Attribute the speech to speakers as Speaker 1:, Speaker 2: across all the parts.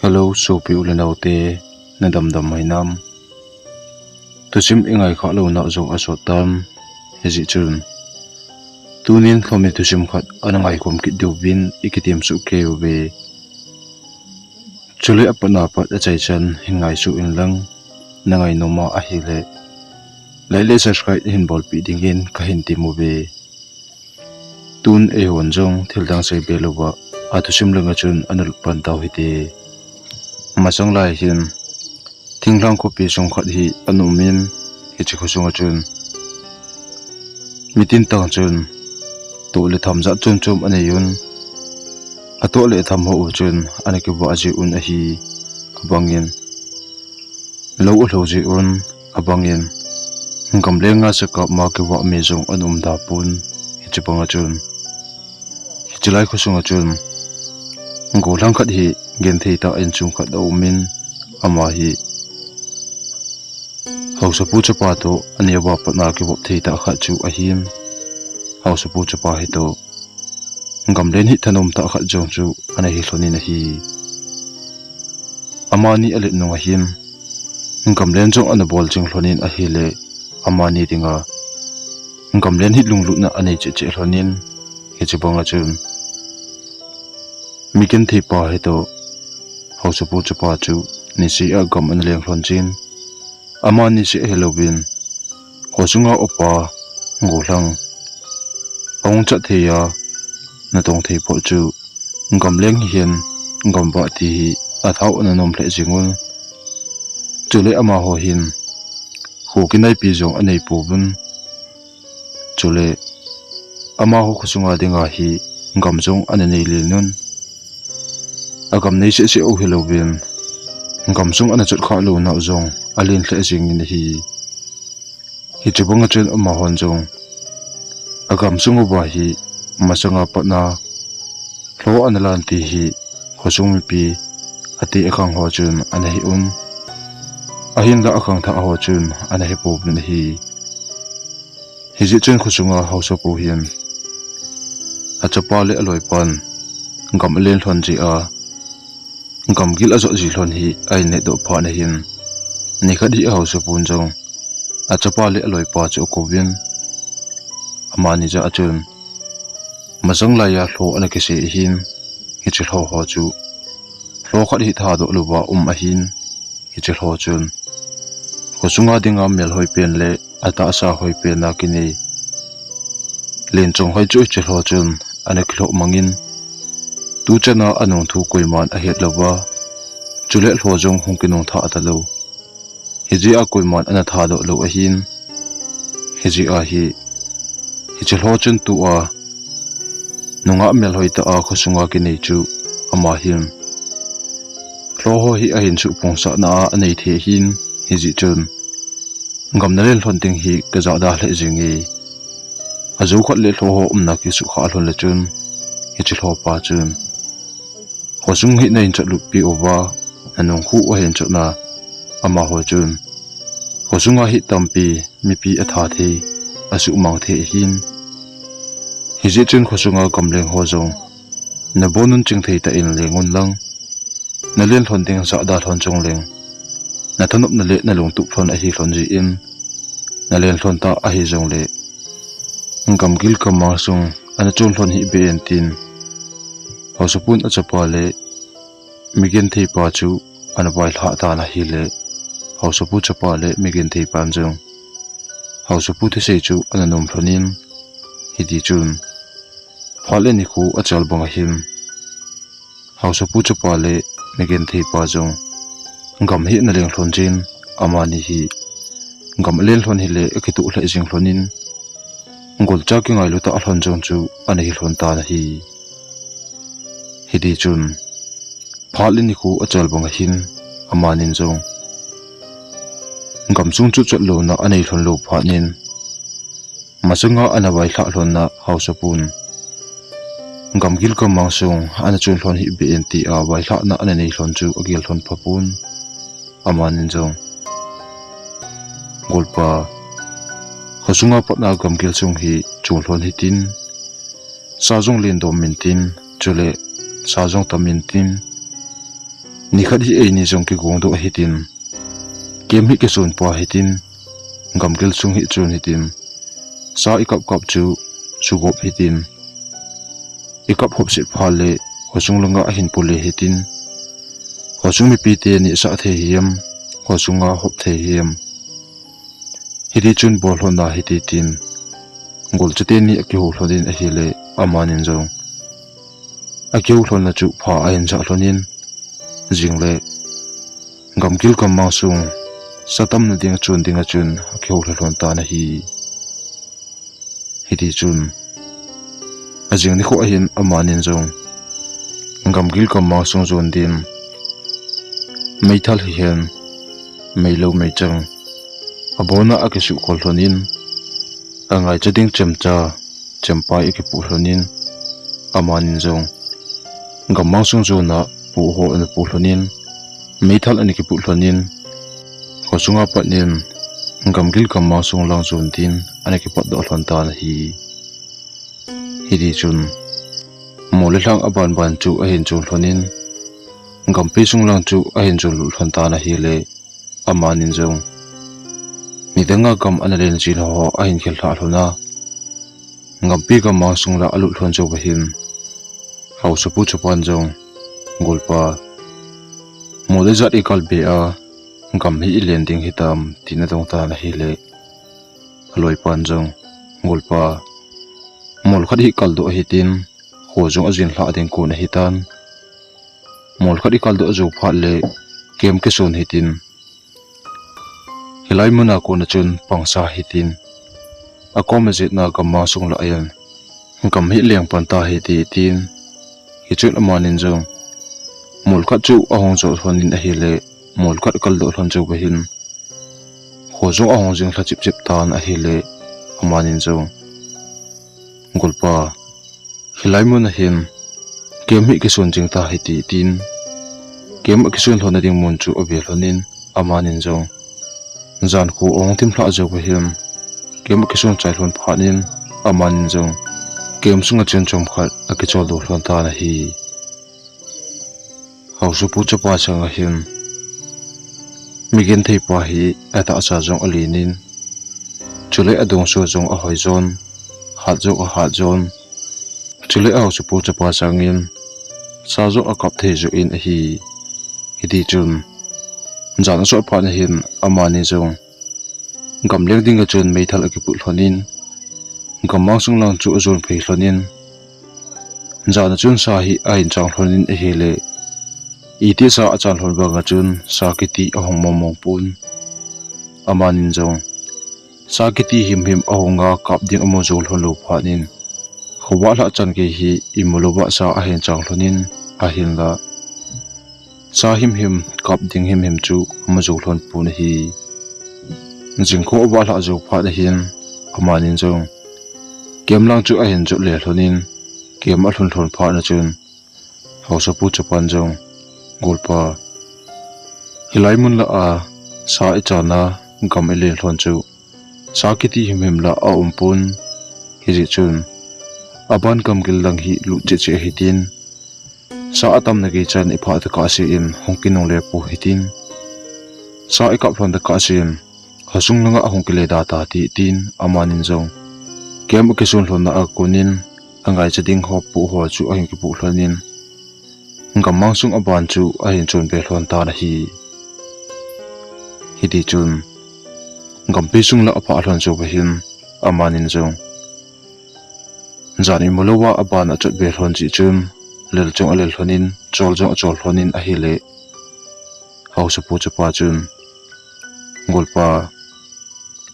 Speaker 1: Hello, so piu le nau te na dam mai nam. Thusim ingai kha lo na zo aso tam hezi chun. Tunin Lhomi Thusim khat anangai kom ki dubin ikitim su keu be. Chule apana pat a chai chan hingai su in lang nangai noma a hi le. Laile subscribe hin bol pi dingin ka hin ti mu be. Tun e hon jong thildang sei be lowa a Thusim lenga chun anul pan taw hi te. Masang lai hin thinglang ko pi song khat hi anumin hi chi khosung chun mitin tang chun to le tham za chun chum ane yun ato le tham ho chun ane ke ba ji un a hi abangin lo ji un abangin ngam le nga sa ka ma ke wa me jong anum da pun hi chi panga chun hi chi lai khosung chun ngo lang khat hi gen thei ta en chung khat au min ama hi hausa pu chapa to ania wa patna ke bop thei ta kha chu a him hausa pu chapa hi to ngam len hi thanom ta kha jong chu ana hi hloni na hi amani ale no a him ngam len jong ana bol jing hlonin a hi le amani dinga ngam len hi lunglu na anei che che hlonin hi che banga chun miken thei pa hi to hausa pu chapa chu ni si a gam an leng hlon chin amani si helobin khosunga opa ngolang ong cha theya na tong thei pho chu ngam leng hian ngam ba ti hi a thau an nom hle jingul chule ama ho hin ho kinai pi jong anei pu bun chule ama ho khosunga dinga hi ngam jong ane nei le nun agam nei se o helobin ngam sung ana chut kha lo na zong alin hle jing in hi chubanga chen ama hon jong agam sung ba hi masanga patna hlo analan ti hi khosung mi pi ati akhang ho chun ana hi ahin la akhang tha ho chun ana hi pop na hi ji chen khosunga hausa pu hian achapa le aloi pan ngam len thon ji a ngam gil azo ji hlon hi ai ne do pha na hin ni khadi hausa pun jong achapa le aloi pa chu ko win amani ja achun masang la ya hlo ana ke se hin hi chi hlo ho chu hlo khat hi tha do luwa a hin hi chi hlo chun khosunga dinga mel hoi pen le ata sa hoi pen na kini len chong hoi chu chi hlo chun ana khlo mangin tu chana anong thu koiman a het lawa chule hlo jong hung kinong tha ata lo hiji a koiman ana tha do lo a hin hiji a hi hichi hlo chun tu a nunga mel hoi ta a khosunga ki nei chu ama hin hlo ho hi a hin chu pongsa na anei the hin hiji chun ngam na len hlon ting hi ka za da hle jingi azu khat le hlo ho umna ki su kha hlon le chun hichi hlo pa chun khosung hi nei chalu pi owa anong khu o hen chona ama ho chun khosunga hi tampi mi pi atha the asu mang the hin hiji chun khosunga kamleng ho jong na bonun ching thei ta in lengon lang na len thon ding sa da thon chong leng na thanop na le na long tu thon a hi thon ji in na len thon ta a hi jong le ngam gil ka ma sung ana chon thon hi be en tin hausapun achapa le migen thei pa chu ana bai hla ta na hi le hausapu chapa le migen thei pan jong hausapu the sei chu ana nom thlonin hidi chun phale ni khu achal banga him hausapu chapa le migen thei pa jong ngam hi na leng thlon jin amani hi ngam len thlon hi le akitu hle jing thlonin ngol cha ki ngai lu ta hlon jong chu ana hi thlon ta na hi hidi chun phale ni khu achal banga hin amanin jong ngam chung chu chat lo na anei thlon lo phanin masanga ana bai thla hlon na hausapun ngam gil ka mangsung ana chun hlon hi be enti a bai thla na ana nei hlon chu agil hlon phapun amanin jong golpa khosunga patna gam gil chung hi chung hlon hi tin sa jong len dom min tin chule sa jong ta min tin ni khat hi ei ni jong ki gong do hitin kem hi ke son pa hitin gamgel chung hi chun hitin sa ikap kap chu chugop hitin ikap hop sit phale hosung langa hin pule hitin hosung mi pi te ni sa the hiam hosunga hop the hiam hiri chun bol honda hititin gol chute ni aki ho hlodin a hile amanin jong akeu hlona chu pha a hin ja hlonin jingle gamkil kam ma sung satam na ding chun dinga chun akeu hlon ta na hi hiti chun ajing ni kho a hin amanin jong gamkil kam ma sung zon din meithal hi hen meilo meichang abona akisu khol hlonin angai chading chemcha chempai ekipu hlonin amanin jong gamang sung zona pu ho an pu hlonin meithal ani ki pu hlonin hosunga patnin gamgil gamang sung lang zon tin ani ki pat do hlon ta na hi hiri chun mole hlang aban ban chu a hin chu hlonin gampi sung lang chu a hin chu hlon ta na hi le amanin jong midanga gam analen jin ho a hin khel thla hlona ngampi gamang sung la alu hlon chu hin hausa pu chupan jong golpa mole zat ikal be a gam hi lending hitam tina dong ta na hi le loi pan jong golpa mol khat hi kal do hitin ho jong ajin hla ding ko na hitan mol khat ikal do jo pha le kem ke son hitin hilai muna ko na chun pangsa hitin akoma jit na gamma sung la ayan gam hi leng pan ta hi ti tin hi chun amanin jong mol khat chu ahong zo hlonin a hi le mol khat kal do hlon chu behin ho jong ahong jing thla chip chip tan a hi le amanin jong golpa hilai muna hin kem hi ki son jing ta hi ti tin kem a ki son hlona ding mon chu obe hlonin amanin jong zan khu ong tim thla jo behin kem ki son chai hlon phanin amanin jong kem sunga chen chom khat aki chol do hlon ta na hi hausu pu chapa changa hin migen thei pa hi ata sa jong alinin chule adong so jong a hoi zon hat jo a hat zon chule hausu pu chapa changin sa jo a kap thei jo in a hi hidi chun zan so pha na hin amani jong gam leng ding a chun meithal aki pu hlonin gamang sung lang chu zon phei hlonin zan chun sa hi a in chang hlonin a hele iti sa achan hlon banga chun sakiti ahong momong pun amanin jong sakiti him him ahonga kap ding amo zol hlo phanin khowa la chan ke hi imolowa sa a hen chang hlonin a hin la sa him him kap ding him him chu amo zol hlon pun hi jingkho wa la zo pha da hin amanin jong kemlang chu a hen chu le hlonin kem a hlon hlon pha na chun hausa pu chapan jong golpa hilai mun la a sa ichana gam ele hlon chu sakiti himhim la a umpun hiji chun aban kam gil lang hi lu che che hitin sa atam na ge chan ipha ta ka si in hongkinong le pu hitin sa ikap hlon da ka sin hasung langa hongkile da ta ti tin amanin jong kem ke sun hlon na a kunin angai chading ho pu ho chu a hin ki pu hlonin gamang sung aban chu a hin chun be hlon ta na hi hidi chun gampi sung la apha hlon chu behin amanin jong zani molowa aban a chat be hlon chi chun lel chong alel hlonin chol jong a chol hlonin a hi le hausa pu chapa chun golpa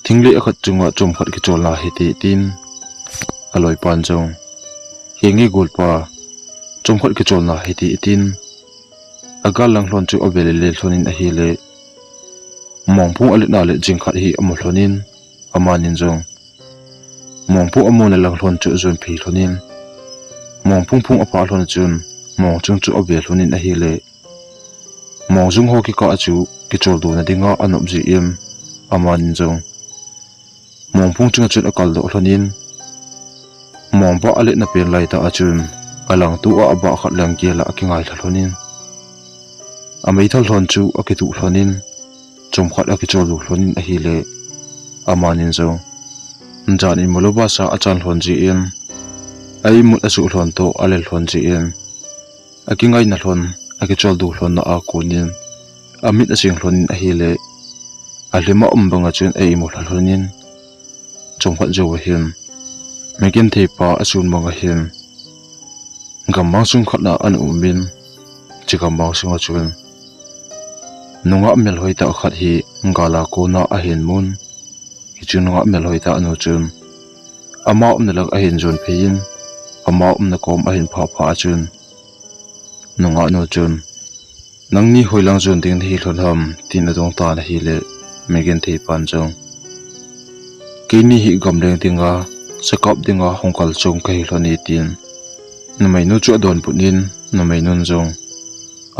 Speaker 1: thingli akhat chunga chom khat ki chol na hi ti tin aloi pan jong hengi golpa chom khat ki chol na hi ti tin agal lang hlon chu obele le hlonin a hi le mongpu alina le jing khat hi amo hlonin amanin jong mongpu amo le lang hlon chu zon phi hlonin mongpung phung apa hlon chun mong chung chu obel hlonin a hi le mong jung ho ki ka chu ki chol do na dinga anop ji em amanin jong mongpung chung chun akal do hlonin mongpa ale na pen lai ta achun alang tu a aba khat lang ke la ki ngai hlonin amei thal hlon chu akitu hlonin chomkhat akichol lu hlonin a hi le amanin zo jan in moloba sa achan hlon ji in ai mut asu hlon to alel hlon ji in akingai na hlon akichol du hlon na a kunin amit asing hlonin a hi le alima umbanga chun ei mu hlonin chomkhat zo hin mekin theipa asun manga hin gamang sung khatna an umin chigamang sunga chun nunga mel hoita khat hi ngala ko na a hin mun hi chu nunga mel hoita anu chun ama umnalag a hin zon phein ama umna kom a hin pha pha chun nunga no chun nangni hoilang zon ding hi thlonham tin adong ta na hi le mekin thei pan chong kini hi gamleng tinga sakap dinga hongkal chong kai hloni tin namai nu chu don punin namai nun jong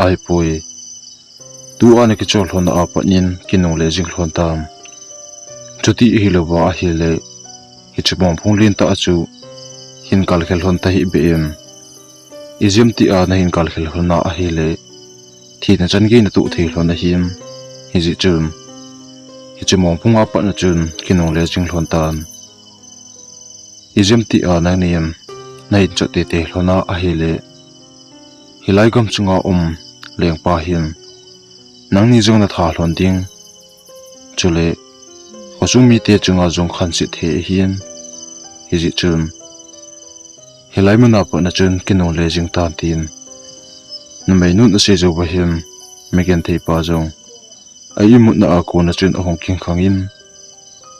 Speaker 1: ai poi tu ane ki chol hlon a panin kinong le jing hlon tam chuti hi lowa a hi le hi chubong phunglin ta achu hin kal khel hlon ta hi bem izem ti a na hin kal khel hlona a hi le thi na chan ge na tu thei hlon a him hi ji chum hi chumong phunga pa na chun kinong le jing hlon tan izem ti a na niam nei chote te hlona a hi le hilai gam chunga leng pa hin nangni jong na tha hlon ding chule khosumi te chunga jong khan si the hian hi ji chun hilai mana pa na chun kinong le jing ta tin namai nu na se zo ba hin megen thei pa jong ai mu na a ko na chun ahong king khangin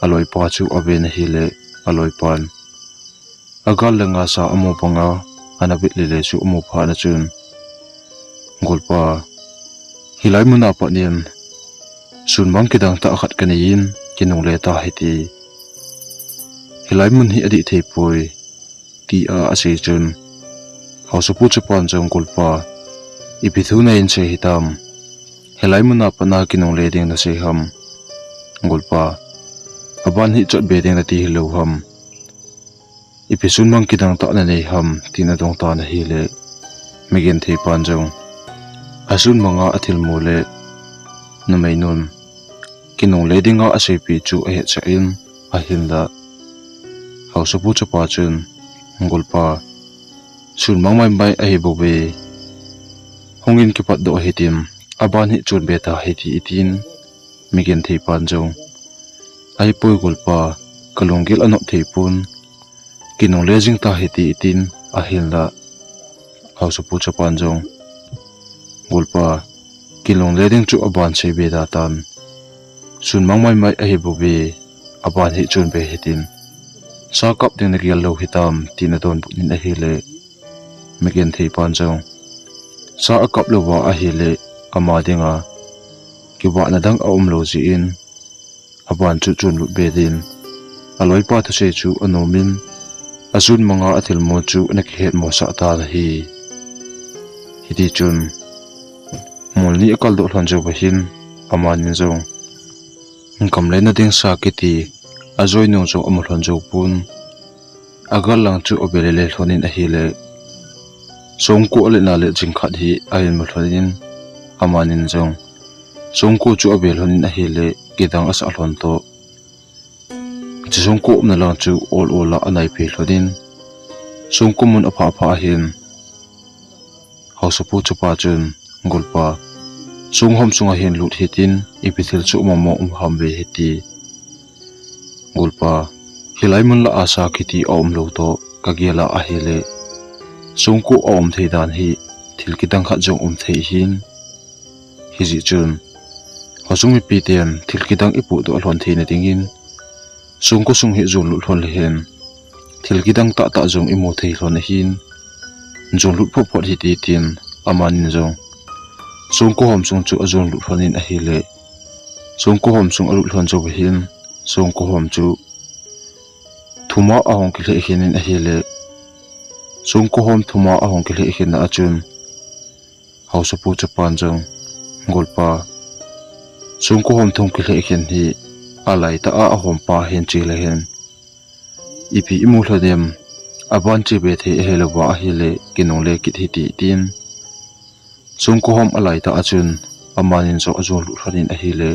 Speaker 1: aloi pa chu abe na hi le aloi pan agal langa sa amu panga anabit le chu amu pha na chun golpa hilai muna pa niam sunmang kidang ta khat kanin kinung le ta heti hilai mun hi adi thei poi ti a ase chun hausapu chapan jong golpa ipithu na in che hitam hilai muna pa na kinung le ding na se ham golpa aban hi chot be ding na ti hilo ham ipisun mang kidang ta na nei ham tina dong ta na hi le megen thei pan jong asun manga athil mole namai nun kinong le dinga ase pi chu a he cha in a hin la hausapu chapa chun ngolpa sun mangmai mai a he bo be hongin ki pat do hetim aban hi chun beta heti itin megen thei pan jong ai poi golpa kalongil anop thei pun kinong le jing ta heti itin a hin la hausapu chapan jong golpa kilong leding chu aban sei be da tan sun mangmai mai a hi bo be aban hi chun be hetin sa kap ding na gial lo hitam tina don bunin a hi le megen thei pan jong sa a kap lo wa a hi le ama dinga ki wa na dang a lo ji in aban chu chun lu be din aloi pa thu se chu anomin asun manga athil mo chu na ki het mo sa ta hi hiti chun mulni akal do hlan jo bahin amanin zong ngam le na ding sa kiti azoi nong jo amul hlan jo pun agal lang chu obele le hlonin a hi le songko le na le jing khat hi a in mul hlonin amanin zong songko chu obel hlonin a hi le kidang asa hlon to chi songko na lang chu ol la anai phe hlonin songko mun apha pha hin hausapu chupa chun golpa sunghom sunga hin lut hitin ipithil chu momo hambe heti golpa hilai mun la asa kiti om lo to kagiala a hele sungku om theidan hi thilkidang kha jong thei hin hiji chun hosumi ptm thilkidang ipu do hlon theina dingin sungku sung hi zul lut hlon hen thilkidang ta ta jong imu thei hlon hin jong lut pho phot hi ti tin amanin jong Songko hom sung chu azon lut hlonin a hi le songko hom sung alut hlon jo hin songko hom chu thuma ahong ki le hinin a hi le songko hom thuma ahong ki le hin a chun hausapu chapan jong golpa songko hom thong ki le hin hi alai ta a hom pa hen chi le hen ipi imu hladem aban chi be the helwa a hi le kinong le kit hi ti tin songko hom alai ta achun amanin zo azol lu thanin a hi le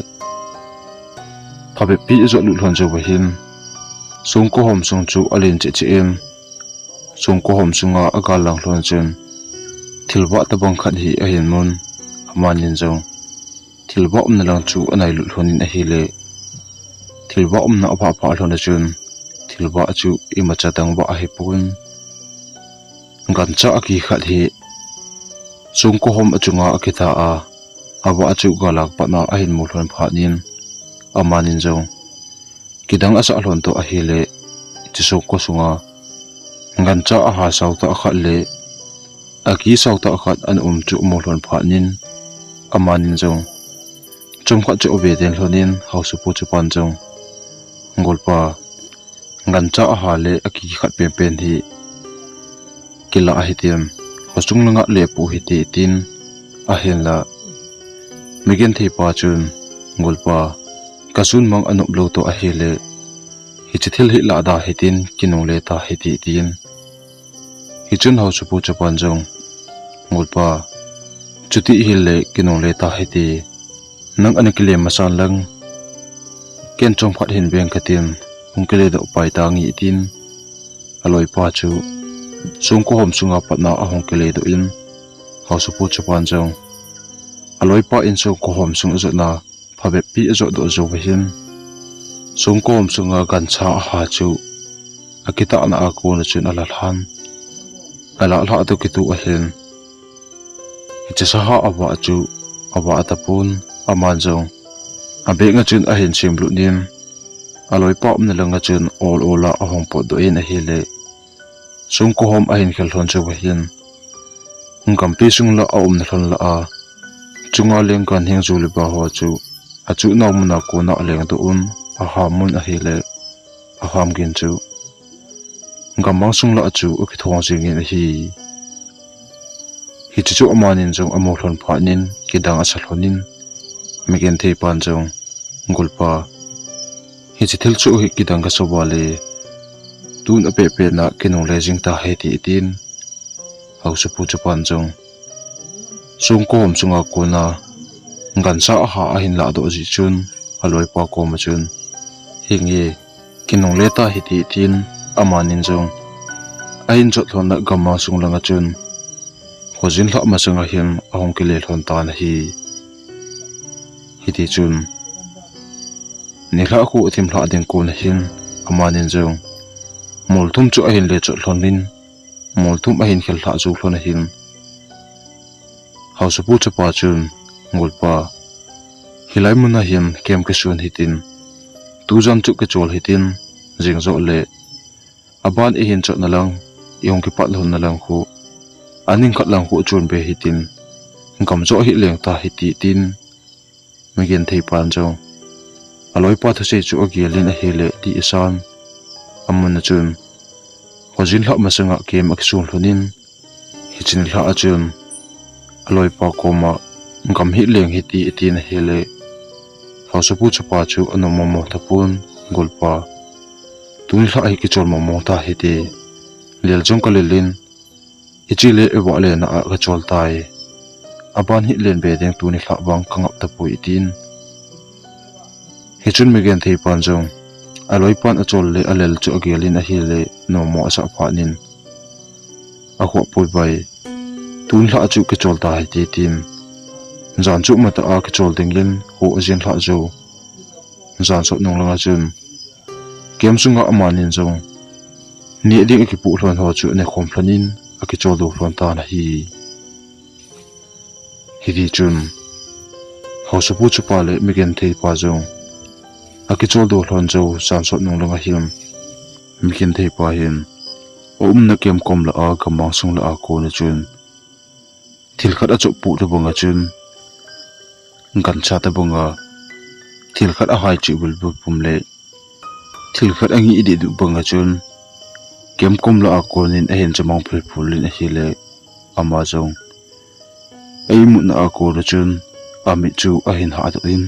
Speaker 1: phabe pi zo lu thon zo hin Songko hom sung chu alin che che em Songko hom sunga agal lang hlon chen thilwa ta bang khat hi a hin mun amanin zo thilwa na lang chu anai lu thlonin a hi le thilwa na apa pa hlon a chun thilwa chu ima cha tang ba a hi pun gan cha aki khat hi Songko hom achunga akitha a awa achu galak pa na a hin mu hlon pha nin amanin zo kidang asa hlon to a hi le chi Songko sunga ngan cha a ha sau ta khat le aki sau ta khat an chu mu hlon pha nin amanin zo chom khat chu ve den hlonin hausu pu chu pan zo ngolpa ngan cha a ha le aki khat pen pen hi kila a hitiam hosung langa le pu hi ti tin a hen la migen thei pa chun ngolpa kasun mang anup lo to a hi le hi chithil hi la da hitin kinung le ta hi ti tin hi chun hausu pu chu pan zo ngolpa chuti hi le kinung le ta hi ti nang anikile masan lang ken chom khat hin beng khatin hungkele do pai ta ngi tin aloi pa chu Songko hom sunga patna a hungkele do in hausu pu chu pan zo aloi pa in Songko hom sung zo na phabe pi zo do zo hin Songko hom sunga gan cha ha chu akita na a ko na chun ala han ala la to kitu a hin ichasaha awa chu awa atapun aman zo abe nga chun a hin simlu nin aloi pa na langa chun all ola a hong po do in a hele Songko hom a hin khel thon chu hin ngam pi sung la a na thon la a chunga leng kan heng zu le ba ho chu a chu naw muna ko na leng do a ha mun a hele a ham gin chu ngam mang sung la chu u ki thong jing in hi hi chu amanin jong amo thlon pha nin kidang a salhonin migen thei pan jong ngulpa hi chithil chu hi kidang ka sobale tun ape pe na kinung le jing ta he ti tin hausu pu chu pan jong Songko hom sunga ko na ngan sa ha a hin la do ji chun aloi pa ko ma chun hingi kinung le ta hi ti tin amanin jong ain chot thon na gama sung langa chun hojin hla ma sanga hian ahong ke le thon ta na hi ti chun ni hla khu thim hla ding ko na hin amanin jong mol thum chu a hin le chot thlonin mol thum a hin khel hla chu thlon hin hausu pu chu pa chun ngulpa hilai muna hian kem ke sun hitin tu jan chu ke chol hitin jing zo le aban e hin chot na lang yong ki pat lhon na lang khu aning khat lang khu chun be hitin ngam zo hi leng ta hi ti tin migen thei pan jo aloi pa thase chu agialin a hele ti isan amuna chun hojin hla masanga kem aksul hlonin hichin hla achun aloi pa koma ngam hi leng hi ti tin hele hausu pu chu pa chu anomo mo thapun gulpa tun hla hi ki chol mo ta hi ti lel jong kalelin ichile ewa le na ka chol tai aban hi len be deng tu ni hla bang kangap ta pui tin hichun migen thei pan jong aloi pan achol le alel chu agelin a hi le no mo asa pha nin a kho pui bai tun hla chu ke chol ta hi ti tin zan chu mata a ke chol dingin ho ajin hla jo zan so nong langa chun kem sunga amanin jong ni ding ki pu hlon ho chu ne khom hlanin a ki chol do hlon ta na hi di chun hausu pu chu pa le migen thei pa jong a ki chol do hlon jo san so nong langa hiam migen thei pa hin na kem kom la a kamang sung la a ko na chun thil khat a chu pu de bonga chun ngan cha ta bonga thil khat a hai chi bul bu pum le thil khat angi idi du bonga chun kem kom la a ko nin a hen chamang phul phul lin a hi le ama jong ei mu na a ko na chun ami chu a hin ha do in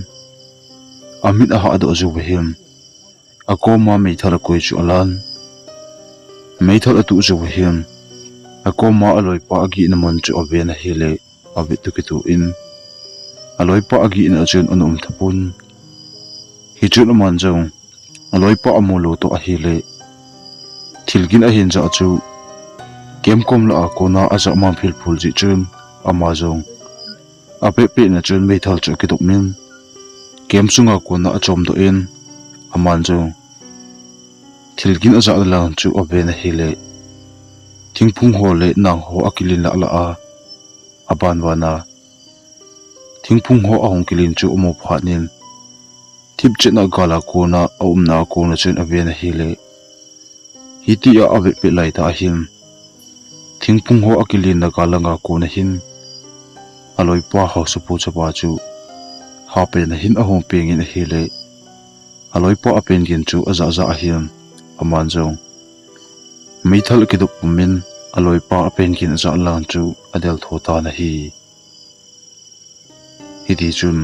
Speaker 1: amit a ha do zu we him a ko ma me thara koi chu alan me thara tu zu we him a ko ma aloi pa agi na mon chu ave na hi le abi tu ki tu in aloi pa agi na chun anum thapun hi chun man jong aloi pa amolo to a hi le thilgin a hin ja chu kem kom la ko na aza ma phil phul ji chun ama jong ape pe na chun me thal chu ki dok min kem sunga ko na achom do in aman jong thilgin aza la chu ave na hi le thingphung ho le nang ho akilin la la a aban wana thingphung ho ahong kilin chu umo phanin thip chena gala ko na na ko na chen ave na hi le hiti a ave pe lai ta hin thingphung ho akilin na galanga ko na hin aloi pa ho supu chapa chu ha pe na hin ahong peng in hi le aloi pa apen gin chu aza za a hin aman jong meithal ki dok min aloi pa apen gin za lan chu adel thota na hi hiti chun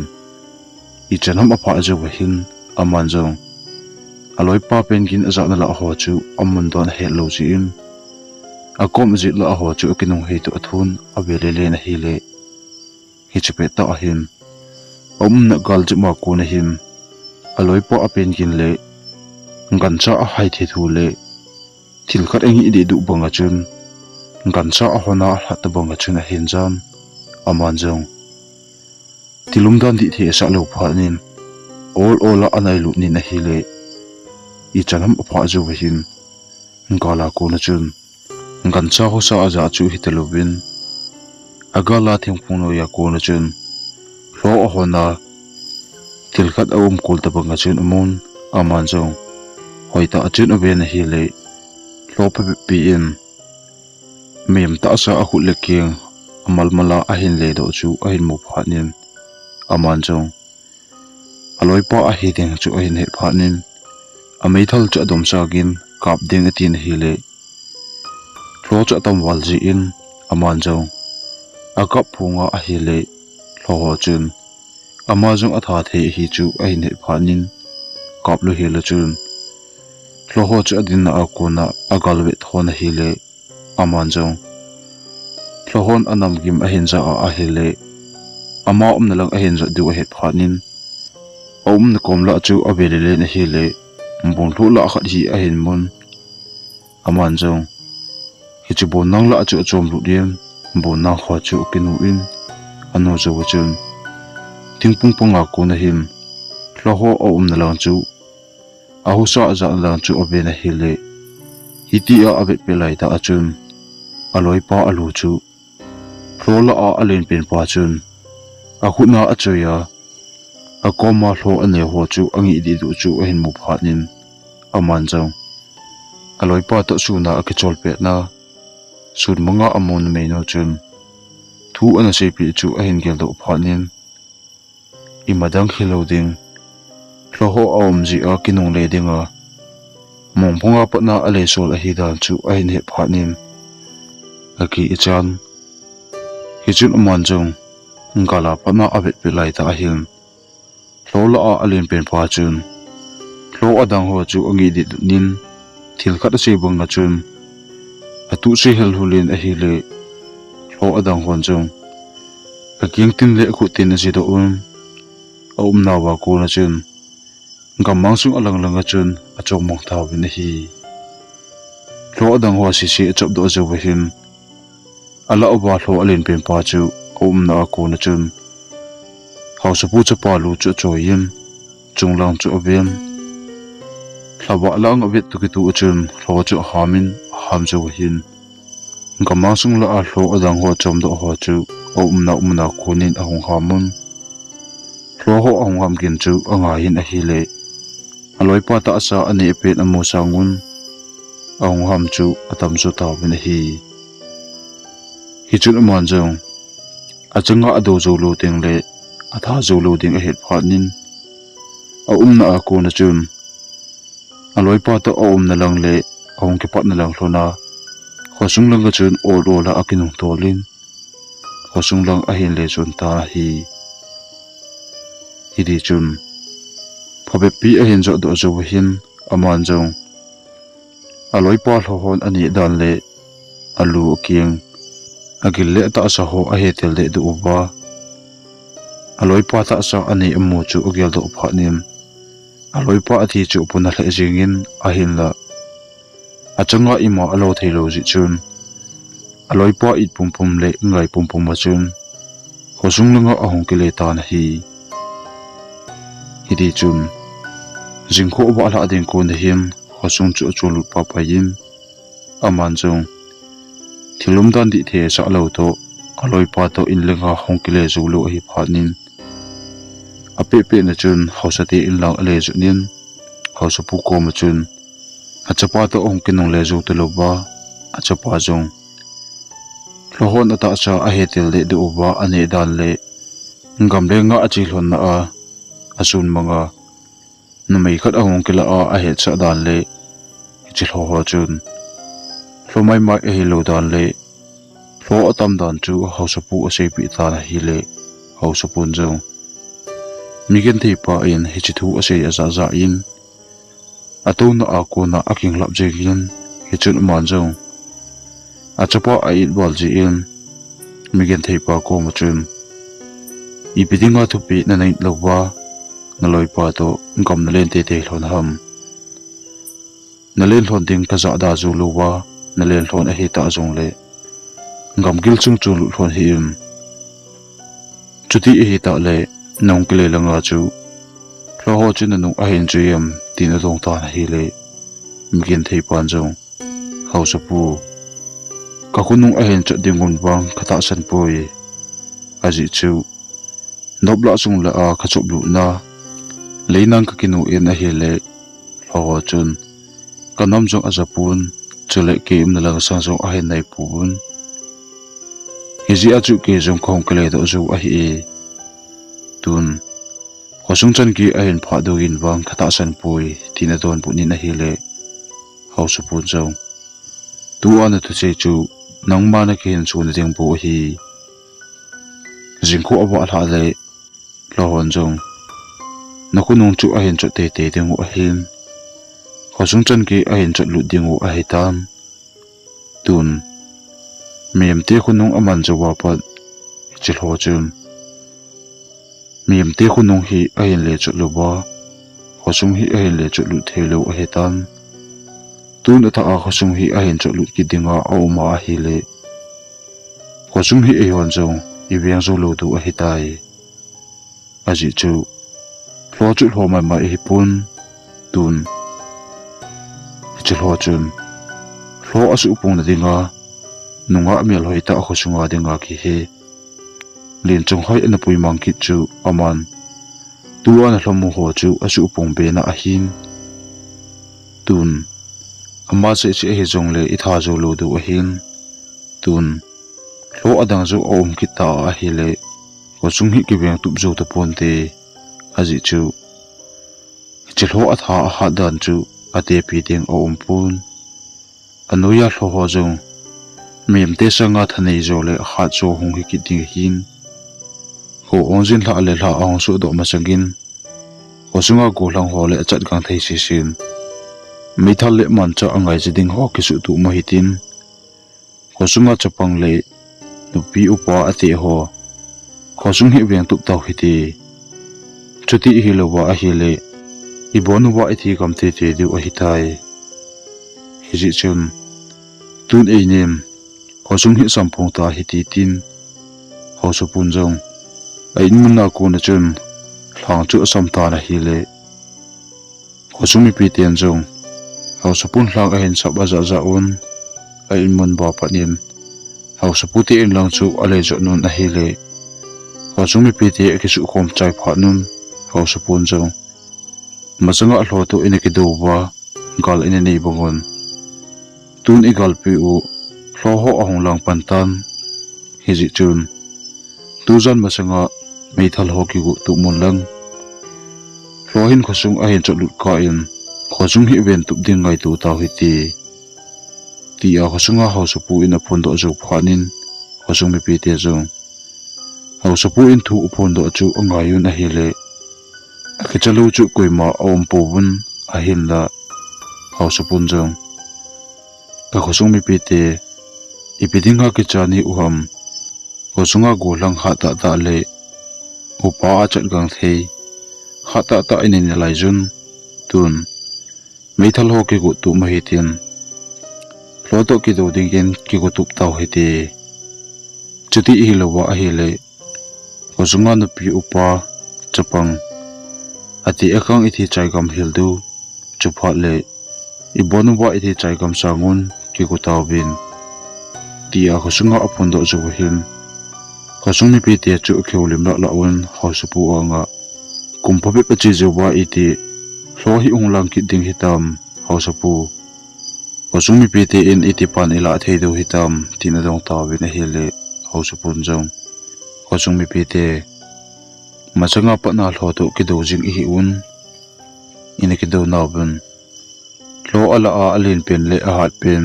Speaker 1: I chanam apa aja wahin aman jong aloi pa pen gin aza na la ho chu amun don he lo ji in akom ji la ho chu kinung he to athun avele le na hi le hi chepe ta ahin na gal ji ma ko na hin aloi pa apen gin le ngan cha a hai the thu le thil khat engi de du banga chun ngan cha a hona hat banga chun a hin jan aman jong tilum dan di the sa lo phanin all anai lu ni na hi le I chanam apha ju wahin ngala ko na chun ngan cha ho sa aja chu hitelovin agala thingphung no ya ko na chun hlo a hona tilkhat awum kul ta banga chun amun aman jong hoita achun ave na hi le hlo pi in mem ta sa a khut le king amal mala a hin le do chu a hin mo phanin aman jong aloi pa a hi ding chu a hin he phanin amei thal cha dom sa gin kap ding atin hi le thlo cha tam wal ji in aman jong akap phunga a hi le thlo ho chun ama jong atha the hi chu a hin he phanin kap lo hi le chun thlo ho cha din na ko na agal ve thona hi le aman jong thlo hon anam gim a hin za a hi le ama na lang a hin za du a het phanin na kom la chu avele le na hi le mbon thu la khat hi a hin mun aman jong hi chu bon nang la chu chom lu diem bon nang kho chu kinu in ano zo chun tingpung panga ko na hin thlo ho na lang chu a hu sa za lang chu ave na hi le hiti a ave pe lai ta achun aloi pa alu chu thlo la a alen pen pa chun a khuna a choya a koma hlo ane ho chu angi di du chu a hin mu phanin aman jong aloi pa to suna a ke chol pe na sun manga amon me no chun thu ana se pi chu a hin gel do phanin I madang khilo ding hlo ho awm ji a kinung le dinga mong phunga patna ale sol a hi dan chu a hin he phanin aki ichan hi chun aman jong ngala patna avet pe lai ta hin hlo la a alen pen pa chun hlo adang ho chu angi di nin thil khat se bang na chun atu se hel hulin a hi le hlo adang hon jong aking tin le khu tin ji do na wa ko na chun gamang sung alang langa chun achong mong thaw bin hi hlo adang ho si chop do zo hin ala oba hlo alen pen pa chu na ko na chun hausa pu cha pa lu chu choyin chunglang chu aven thlawa lang avet tu ki tu chun hlo chu hamin ham zo hin gamang sung la a hlo adang ho chom do ho chu na konin ahong hamun hlo ho ahong ham gin chu anga hin a hi le aloi pa ta sa ani epet amo sangun ahong ham chu atam chu ta bin hi chun man jong achanga ado zo lo teng le atha zo lo ding a het phanin na a ko na chun aloi pa ta na lang le ahong ke pat na lang hlona khosung lang ga chun ol la akinung tolin khosung lang a hin le chun ta hi di chun phabe pi a hin zo do zo hin aman jong aloi pa hlo hon ani dan le alu king agil le ta sa ho a hetel de du ba aloi pa ta sa ani amu chu ogel do phanim aloi pa athi chu puna hle jingin ahin la achanga ima alo thailo ji chun aloi pa it pum pum le ngai pum pum ma chun khosung langa ahong kele ta na hi hidi chun jingkho ba la adin ko na him khosung chu chu lu pa pa yin aman chung thilum dan di the sa lo to aloi pa to in lenga hong kele zu lo hi phanin ape pe na chun hausati in lang le zu nin hausapu ko ma chun achapa to ong kinong le zu to lo ba achapa jong lohon ata cha a hetel le de uba ane dan le ngam le nga achi hlon na a asun manga numei khat ahong kila a he cha dan le chi hlo ho chun hlomai mai e lo dan le hlo atam dan chu hausapu ase pi ta na hi le hausapun jong migen thei pa in hi chi thu ase za za in atuna a ko na aking lap jegin hi chun man jong achapa a it bol ji in migen thei pa ko ma chun ipidinga thupi na nei lowa naloi pa to ngam na len te te hlon ham nalen hlon ding ka za da zu lowa nalen hlon a hi ta jong le ngam gil chung chu hlon hi im chuti e hi ta le nong kle langa chu hlo ho chun nu a hin chu yam tin a dong ta na hi le migen thei pan jong hausapu ka kunung a hin cha dingun bang khata san poi aji chu nobla chung la a khachob lu na leinang ka kinu in a hi le hlo chun kanam jong azapun chule ke im na lang sang jong a hin nai pun hizi a chu ke jong khong kle do zu a hi tun khosung chan ki a hin pha do in bang khata san poi tina don pu ni na hi le hausapu jong tu ana tu che chu nang ma na ken chu na ding bo hi jingkho awa la le lohon jong nakunung chu a hin cha te te ding a hin khosung chan ki a hin cha lu ding a hi tam tun mem te khunung aman jawa pa chil ho chun mem te khunung hi a hin le chu lu ba khosung hi a hin le chu lu thelo a hi tam tun ata a khosung hi a hin chu lu ki dinga a uma a hi le khosung hi e hon jong i viang zo lo du a hi tai aji chu hlo chu hlo mai mai hi pun tun chil ho chun hlo asu pung na dinga nunga mel hoi ta khosunga dinga ki he len chung hoi na pui mang ki chu aman tuwa na hlomu ho chu asu pung be na a hin tun amma se che he jong le i tha zo lo du a hin tun hlo adang zo om ki ta a hi le khosung hi ki beng tup zo ta pon te aji chu chil ho a tha a ha dan chu ate pi ding om pun anuya hlo ho jong mem te sanga thanei zo le kha cho hung hi ki ding hin ho onjin la le la ong su do ma sangin ho sunga go lang ho le chat gang thei si sin mi thal le man cha angai ji ding ho ki su tu ma hitin ho sunga chapang le nu pi upa ate ho ho sung hi beng tu taw hiti chuti hi lo wa a hi le i bonu wa i thi kam te te du a hi tai hi ji chun tun e nem khosung hi sampong ta hi ti tin hosu pun jong ai mun na ko na chun thlang chu sam ta na hi le khosung mi pi ten jong hosu pun thlang a hin sab a za za un ai mun ba pa nim hosu pu ti in lang chu a le jo nun a hi le khosung mi pi ti ki su khom chai pha nun hosu pun jong masanga hlo to ine ki do wa gal ine nei bongon tun igal pi u hlo ho ahong lang pantan hiji chun tujan masanga meithal ho ki gu tu mun lang hlohin khosung a hin chalut ka in khosung hi ben tup ding ngai tu ta hi ti a khosunga hausa pu in a phon do zo phanin khosung mi pi te zo hausa pu in thu phon do chu angayun a hi le a chalu chu koima om pu bun a hin la hausa pun jong ka khosung mi pi te ipidinga ki chani uham khosunga go lang ha ta ta le upa a chat gang thei khata ta inin lai jun tun mấy thal ho ki gu tu ma hi tin lo to ki do ding gen ki gu tup taw hi ti chuti hi lo wa hi le ko zunga nu pi upa chapang ati akang ithi chai gam hil du chuphat le I bonu wa ithi chai gam sangun ki gu taw bin ti a ko sunga apun do zo hin ko sung mi pi ti chu kheulim la un ho su pu anga kum phabe pa chi zo wa iti lo hi ung lang ki ding hitam ho su pu ko sung mi pi ti in iti pan ila thei do hitam tin adong taw bin a hi le ho su pun jong ko sung mi pi te machanga pa na hlo to ki do jing hi un ina ki do naw bun lo ala a alin pen le a hat pen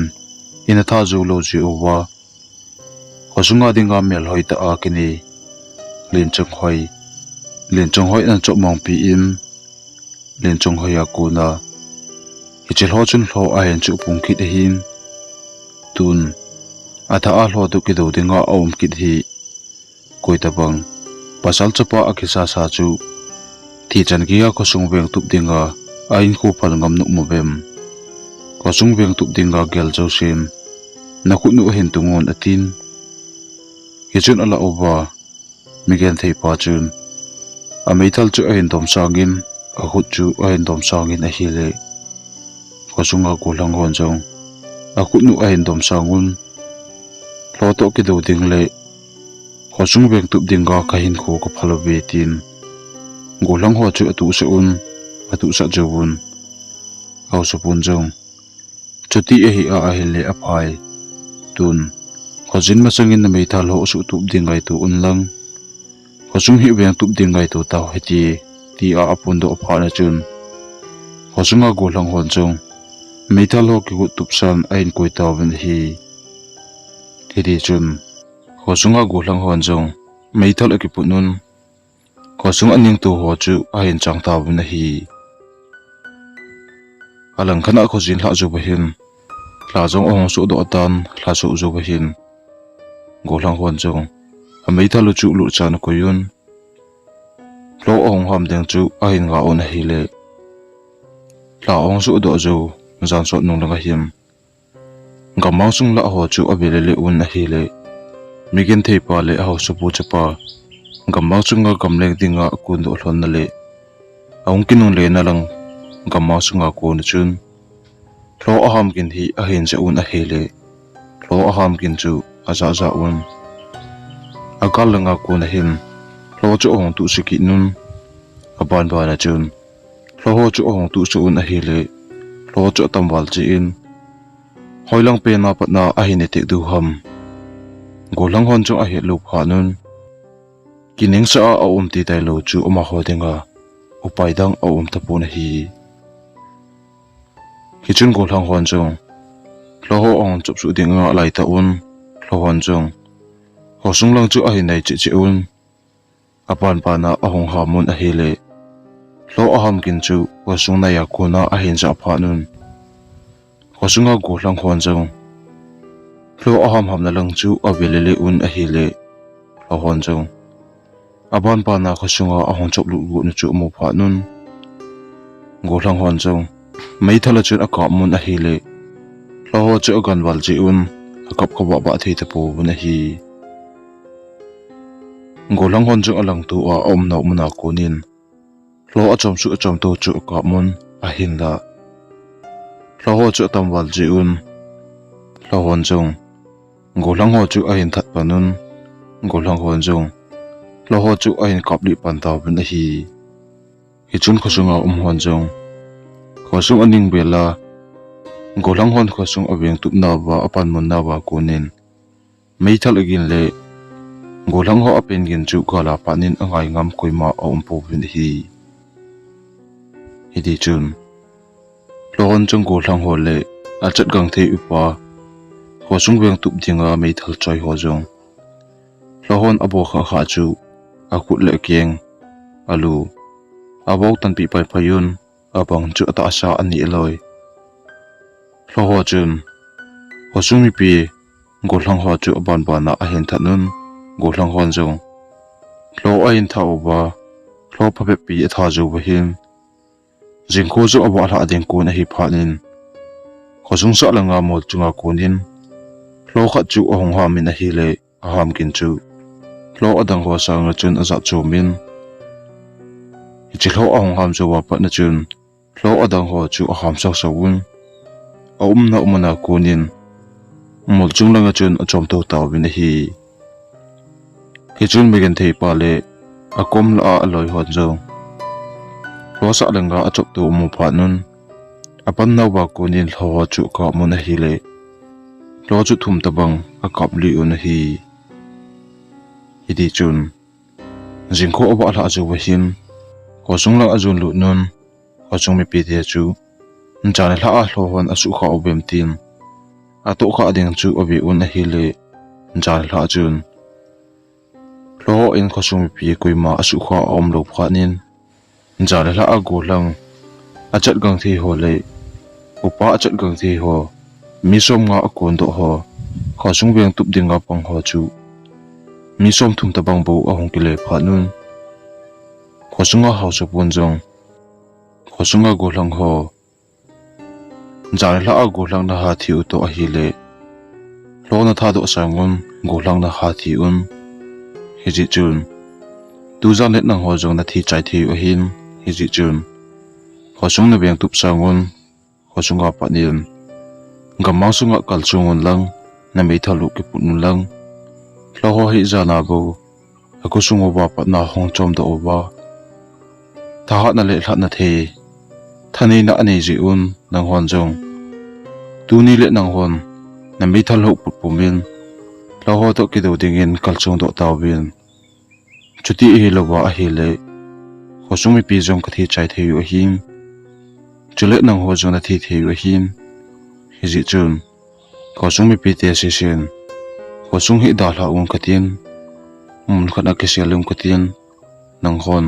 Speaker 1: ina tha zo lo ji owa ko sunga dinga mel hoi ta a kini len chung hoi na chop mong pi in len chung hoi a ku na hi chil ho chun hlo a hen chu pung ki de hin tun atha a hlo to ki do dinga om ki hi koi ta bang pasal chapa a khisa sa chu thi chan kia ko sung beng tup dinga a in khu phal ngam nu mo bem ko sung beng tup dinga gel jo sin na khu nu hen tungon atin hi chun ala oba migen thei pa chun a meithal chu a hen dom sangin a khut chu a hen dom sangin a hi le ko sunga ko lang hon jong a khut nu a hen dom sangun lo to ki do ding le ko sung beng tup dinga ka hin kho ko phalo be tin go lang ho chu atu se un atu sa jawun au so pun jong chuti a hi a hi le a phai tun ko jin ma sangin na meithal ho su tup dingai tu un lang ko sung hi beng tup dingai tu taw heti ti a apun do pha na chun ko sunga go lang hon jong meithal ho ki gu tup san ain koi taw ben hi thedi chun ko sunga go lang hon jong meithal ki punun ko sung aning tu ho chu a hin chang taw ben hi alang khana ko jin hla zo bahin hla jong ong su do tan hla su zo bahin go lang hon jong a meithal chu lu chan ko yun lo ong ham deng chu a hin nga on hi le la ong su do zo zan so nung langa him gamang sung la ho chu abele le un a hi le migen thei pa le ho su pu chapa gamang sunga gamleng dinga kun do hlon na le aung kinung le na lang gamang sunga ko na chun lo aham kin hi a hin se un a hi le lo aham kin chu a za un akal langa ko na hin lo chu ong tu siki nun aban ba na chun lo ho chu ong tu su un a hi le lo chu tambal chi in hoilang pe na pat na a hin te du ham golang hon chu a he lu pha nun kining sa a ti dai lo chu oma ho denga upai dang a ta pu na hi hi chun golang hon chung lo ho ong chup su dinga lai ta un lo hon chung ho sung lang chu a hi nei chi un apan pa na a hong ha mun a hi le lo aham kin chu ho sung na ya ko na a hin za pha nun ho sunga go lang hon jong lo aham ham na lang chu a velele un a hi le lo hon jong aban pa na ho sunga a hon chop lu nu chu mo pha nun go lang hon jong mai thala chu a ka mun a hi le lo ho chu gan wal ji un a kap kha ba thei ta pu na hi golang hon chu alang tu a om no muna konin lo achom chu achom to chu ka mun a hin la lo ho chu tam wal ji un lo hon jong golang ho chu a hin that panun golang hon jong lo ho chu a hin kap li pan taw bin a hi chun khosunga hon jong khosung aning bela golang hon khosung aweng tup na wa apan mun na wa konin meithal agin le golang ho apen gin chu khala panin angai ngam koima om pu bin hi hidi chun logon chung golang ho le a chat gang the upa ho sung weng tup dinga meithal choi ho jong lohon abo kha kha chu a khut le keng alu abo tan pi pai phayun abang chu ata sa ani loi lo ho chun ho sung mi pi golang ho chu ban ba na a hen thanun golang hon jong lo a in tha oba lo pha pe pi tha zo ba hin jingko zo awa la ding ko na hi phanin khosung sa langa mol chunga konin lo kha chu ahong ha min a hi le aham kin chu lo adang ho sang chun aza chu min hi chi lo ahong ham zo wa pa na chun lo adang ho chu aham sak sawun a na umana konin mol chung langa chun a chom to taw bin hi chun megen thei pa le a kom la a loi hon zo lo sa langa a chop tu mu pha nun apan naw ba konin lo chu ka mu na hi le lo chu thum tabang a kap li un hi hidi chun jingko oba la zo wa hin ko sung la azun lu nun ko chung mi pi te chu nchane la a hlo hon a su kha obem tin a to kha ding chu obi un hi le nchane la chun lo in ko sung mi pi koima a su kha om lo phanin nchane la a go lang a chat gang thi ho le upa a chat gang thi ho mi som nga akon do ho kho sung beng tup dinga pang ho chu mi som thum ta bang bo a hong ki le pha nun kho sunga haw so pon jong kho sunga go lang ho jan la a go lang na ha thi u to a hi le lo na tha do sangun go lang na ha thi un hi ji chun tu jan let nang ho jong na thi chai thi u hin hi ji chun kho sung na beng tup sangun kho sunga pa nin gamang sunga kal chungun lang na mei thalu ki pun lang lo ho hi jana bo aku sungo ba pa na hong chom do ba ta ha na le hlat na the thani na ani ji un nang hon jong tu ni le nang hon na mei thal ho put pumin lo ho to ki do dingin kal chung do taw bin chuti hi lo wa hi le ho sung mi pi jong ka thi chai the yu hin chule nang ho jong na thi the yu hin hi ji chun ko sung mi pi te si sin ko sung hi da la un katin mun khana ke sialum katin nang hon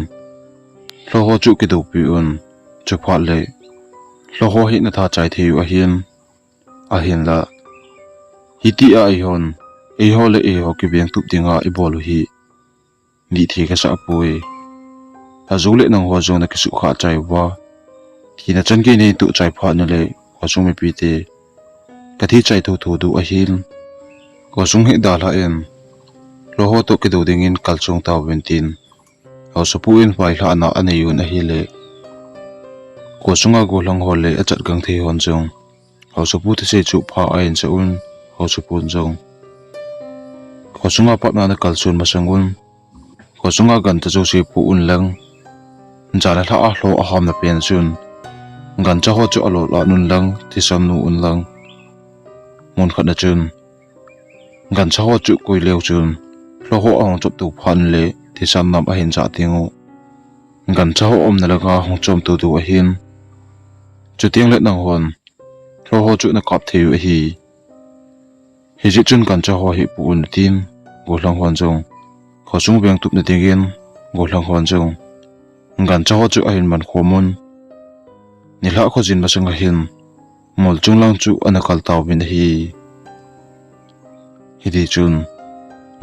Speaker 1: lo ho chu ki do pi un chu pha le lo ho hi na tha chai the yu a hin la hi ti a I hon e ho le e ho ki beng tup dinga I bolu hi ni thi ka sa pui a zu le nang ho jong na ki su kha chai wa ki na chan ki nei tu chai pha na le ko sung mi pi te ka thi chai thu thu du a hin ko sung hi da la en lo ho to ki do ding in kal chung taw ben tin ho so pu in pai hla na ani yun a hi le ko sunga go lang ho le a chat gang the hon jong ho so pu te se chu pha a in se un ho so pun jong ko sunga pa na kal chun ma sangun ko sunga gan ta chu se pu un lang jala hla a hlo a ham na pen chun gan cha ho chu alo la nun lang ti sam nu un lang mon khat na chun gan cha ho chu koi leu chun lo ho ong chop tu phan le ti sam nam a hin cha tingu gan cha ho om na la ga hong chom tu du a hin chu tiang le nang hon lo ho chu na kap theu a hi ji chun gan cha ho hi pu un tin go lang hon jong kho sung beng tup na dingin go lang hon jong gan cha ho chu a hin man khomun ni la kho jin ma sang a hin mol chung lang chu anakal taw bin hi di chun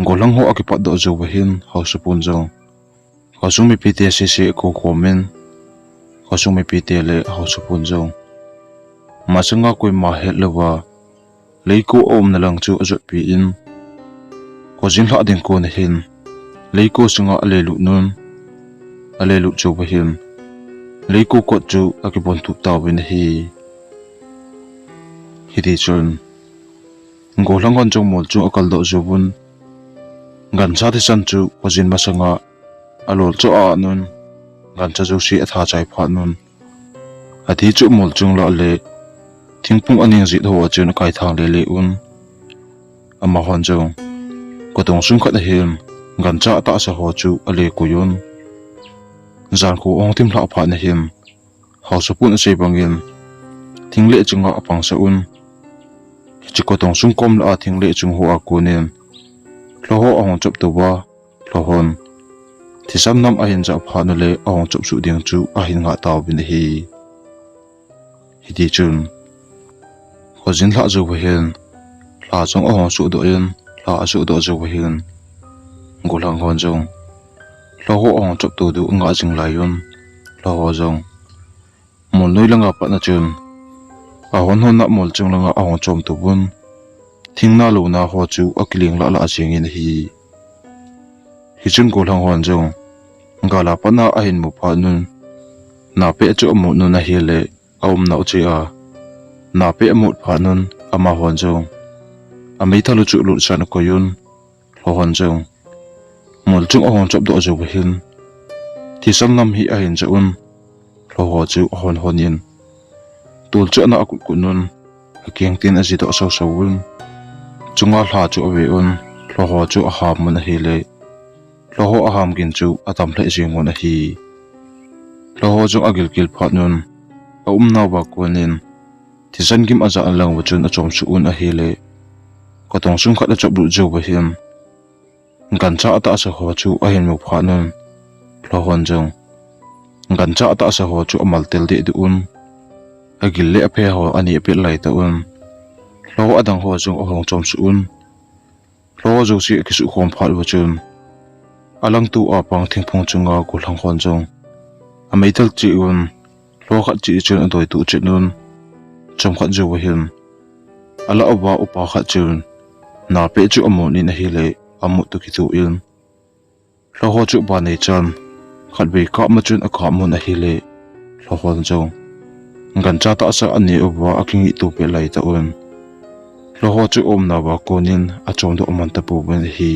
Speaker 1: golang ho akipat do zo hin ho supun jong khosung mi pite se ko komen khosung mi pite le ho supun jong masanga koi ma het lewa leiko om na lang chu azot pi in ko jin hla ding ko na hin leiko sunga ale lu nun ale lu chu ba hin leiko ko chu akipon tu taw bin hi di chun golang hon jong mol chu akal do zubun gan sa thi san chu pajin masanga alol chu a nun gan cha ju si atha chai pha nun athi chu mol chung la le thingpung aning zi ho chun kai thang le le un ama hon jong ko tong sung khat him gan cha ta sa ho chu ale ko yun zan ko ong tim hla pha na him haw su pun se bangin thingle chunga apang sa un chiko tong sung kom la thingle chung ho a kunin lo ho ong chop to wa lo hon thi sam nam a hin ja pha na le ong chop su ding chu a hin nga taw bin hi di chun ko jin la zo hen la chong ong su do yen la su do zo hen golang hon jong lo ho ong chop tu du nga jing lai yun lo ho jong mol noi langa pa na chun a hon hon na mol chung langa a hong chom tu bun thing na lo na ho chu akling la la ching in hi chung ko lang hon jong ngala pa na a hin mu pha nun na pe chu mu nu na hi le aum na uchi a na pe mu pha nun ama hon jong a mei thalu chu lu san ko yun lo hon jong mol chung a hong chop do jo hin thi sam nam hi a hin cha un lo ho chu hon hon in tul chu na akut kunun akyang tin a ji do so so un chunga hla chu awe un lo ho chu a ham mun hi le lo ho a ham gin chu atam hle jing on hi lo ho chu agil kil phat nun a na ba konin thi san kim aja alang wa chun a chom chu un a hi le ko tong sung khat a chop lu jo ba hiam gan cha ata sa ho chu a hin mu pha nun lo hon jong gan cha ata sa ho chu amal tel de du un agil le a phe ho ani pe lai ta un lo adang ho jong hong chom su un lo jo si ki su khom phal wa chun alang tu a pang thing phong chunga ko lang hon jong a meital chi un lo khat chi chun doi tu che nun chom khat jo wa hin ala oba upa khat chun na pe chu amu ni na hi le amu tu ki tu in lo ho chu ba nei chan khat be ka ma chun a ka mu na hi le lo hon jong gan cha ta sa ani oba aking tu pe lai ta un lo ho chu om na ba konin a chom do man ta pu ben hi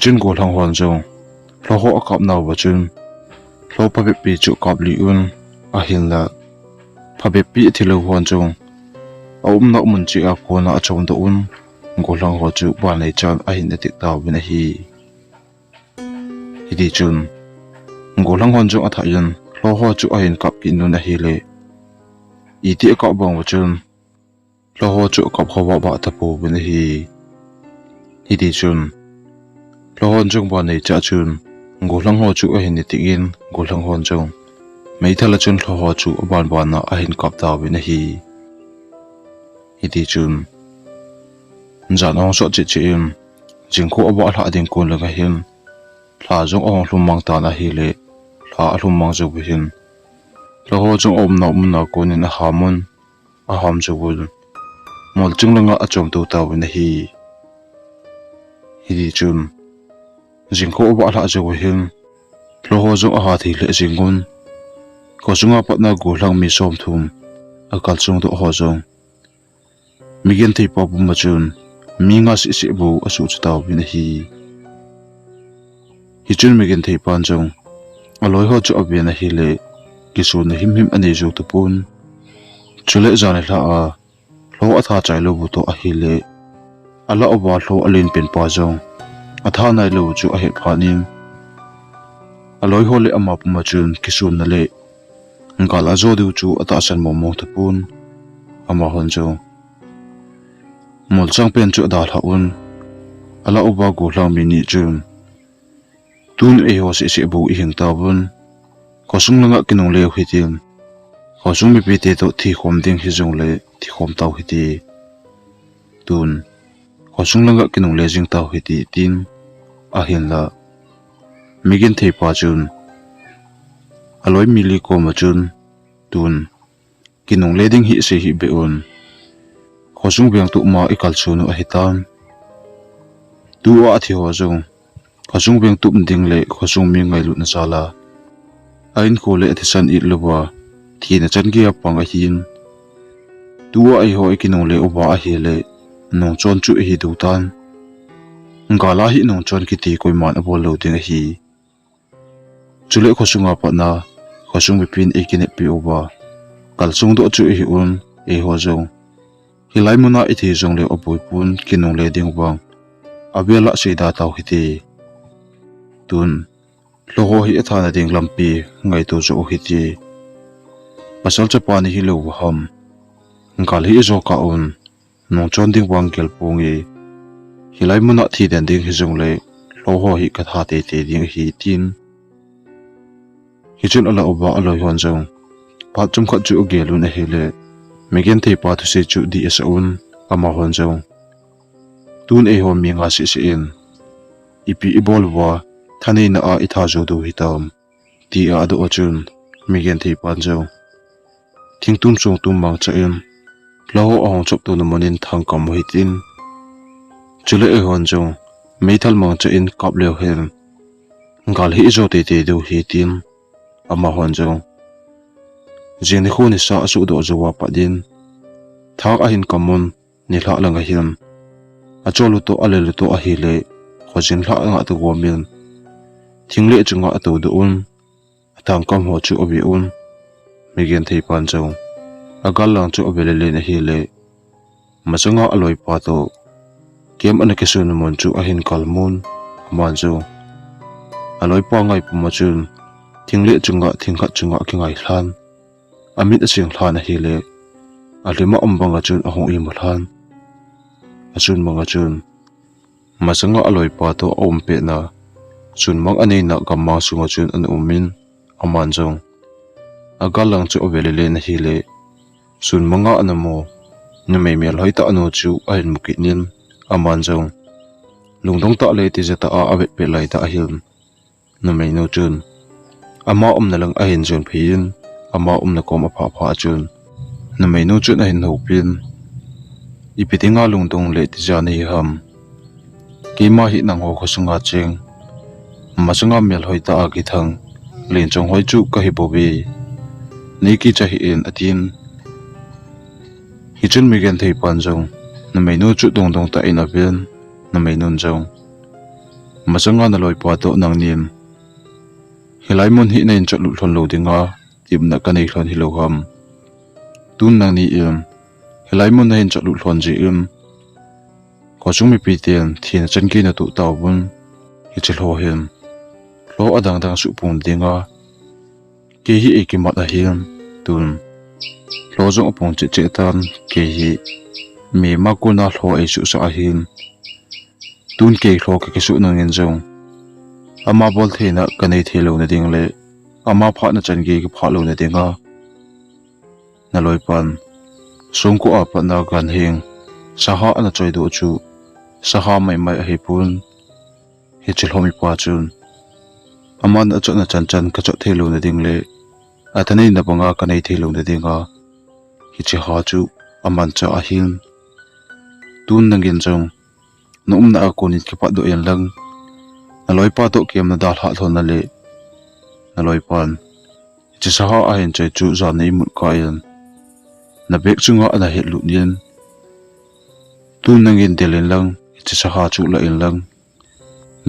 Speaker 1: chun go lang hon jong lo ho a kap na ba chun lo pa be pi chu kap li un a hin la pa be pi thi lo hon jong a na mun chi a ko na a chom do un go lang ho chu ba nei chan a hin ti ta ben hi di chun go lang hon jong a tha yin lo ho chu a hin kap ki nu na hi le i ti ka bang wa chun lo ho chu kap ho ba ta pu ben hi di chun lo hon jong ba nei cha chun go lang ho chu a hin ti in go lang hon jong mei thala chun lo ho chu ban ban na a hin kap ta ben hi di chun jan ong so chi chi in jing ko ba hla ding ko la ga hin hla jong ong hlum mang ta na hi le hla hlum mang zo bi hin lo ho jong om na ko ni na hamun a ham zo bul mol chung langa a chom tu ta ben hi di chun jing ko ba hla zo bi hin lo ho jong a ha thi le jingun ko sunga pat na go hlang mi som thum a kal chung do ho jong migen thei pa bu ma chun mi nga si bu asu chutaw bin hi chun migen thei pan jong aloi ho chu abian hi le kisu na him ani ju tu pun chule jane hla a lo atha chai lo bu to a hi le ala oba lo alin pen pa jong atha nai lo chu a he phanin aloi ho le ama pu ma chun kisu na le ngala zo du chu ata san mo mo tu pun ama hon jong mol chang pen chu da hla un ala oba go hlang mi ni chun tun e ho si bu i hing ta bun ko sung langa kinong le hi tin ko sung mi pe te to thi khom ding hi jong le thi khom taw hi ti tun ko sung langa kinong le jing taw hi ti tin a hin la migin thei pa chun aloi mili ko ma chun tun kinong le ding hi se hi be un khosung beng tu ma ikal chunu a hitan tu a thi ho jong khosung beng tu ding le khosung mi ngai lu na sala ain ko le thisan I luwa thi na chan gi apang a hin tu a I ho ikinong le oba a hi le nong chon chu hi du tan ngala hi nong chon ki ti koi man a bol lo ding a hi chule khosunga pa na khosung bi pin ekine pi oba kalsung do chu hi un e ho jong hilai muna I thi jong le opoi pun kinong le ding bang abela seida taw hiti tun lo ho hi athana ding lampi ngai tu zo hiti pasal cha pani hi lo ham ngal hi zo ka un nong chon ding wang kel pungi hilai muna thi den ding hi jong le lo ho hi ka tha te te ding hi tin hi chun ala oba aloi hon jong pa chum khat chu gelun a hele megen thei pa thu se chu di asa un ama hon jong tun e hom mi nga si in ipi ibol wa thani na a itha zo du hitam ti a do achun mi gen thei pan jo thing tum chung tum mang cha in lo ong chop tu na monin thang kam hitin chule e hon jo mei thal mang cha in kap leo hen ngal hi zo te te du hi tin ama hon jo jeni khuni sa asu do zo wa pa din thak a hin kamun ni hla langa hian a cholu to alelu to a hi le khojin hla nga tu gomin thingle chunga atu do un atang kam ho chu obi un migen thei pan jo agal lang chu obele le na hi le machanga aloi pa to kem ana ke sun mon chu a hin kalmun man jo aloi pa ngai pu ma chun thingle chunga thingkhat chunga ki ngai hlan amit a sing hlan a hi le alima ombanga chun a hong i mo hlan achun manga chun machanga aloi pa to om pe na chun mang anei na gamma sunga chun an umin aman jong agalang chu obele le na hi le sun manga anamo na mai mel hoita anu chu a hin mukinin aman jong lungdong ta le ti jata a avet pe lai ta hin na mai no chun ama na lang a hin chun phin ama na kom a pha pha chun na mai no chun a hin ho pin ipitinga lungdong le ti jani ham kima hi nang ho khosunga cheng machanga mel hoita a ki thang len chong hoi chu ka hi bobi nei ki cha hi en atin hi chun mi gen thei pan jong na mai no chu dong dong ta in a ben na mai nun jong machanga na loi pa to nang nin hilai mun hi nen chot lu thon lo dinga tim na ka nei thon hi lo ham tun nang ni em hilai mun na hin chot lu thon ji em ko chung mi pi ten thin chen ki na tu taw bun hi chil ho hem lo adang dang su pung dinga ke hi ekimat a hiam tun lo zong pung che che tan ke hi me ma ko na lo e su sa hin tun ke lo ke su nang en jong ama bol thena kanei thelo na ding le ama pha na chan ge pha lo na dinga na loi pan Songko a pa na gan hing saha ana choi do chu saha mai mai a hi pun hi chil Lhomi pa chun aman a chona chan chan ka chot thelo na ding le athani na banga kanei thelo na dinga hi chi ha chu aman cha a hin tun nangin jong num na ko ni ki pa do en lang na loi pa to kem na dal ha thon na le na loi pan chi saha a hin chai chu za nei mun ka yan na bek chunga ana het lu nien tun nangin delen lang chi saha chu la en lang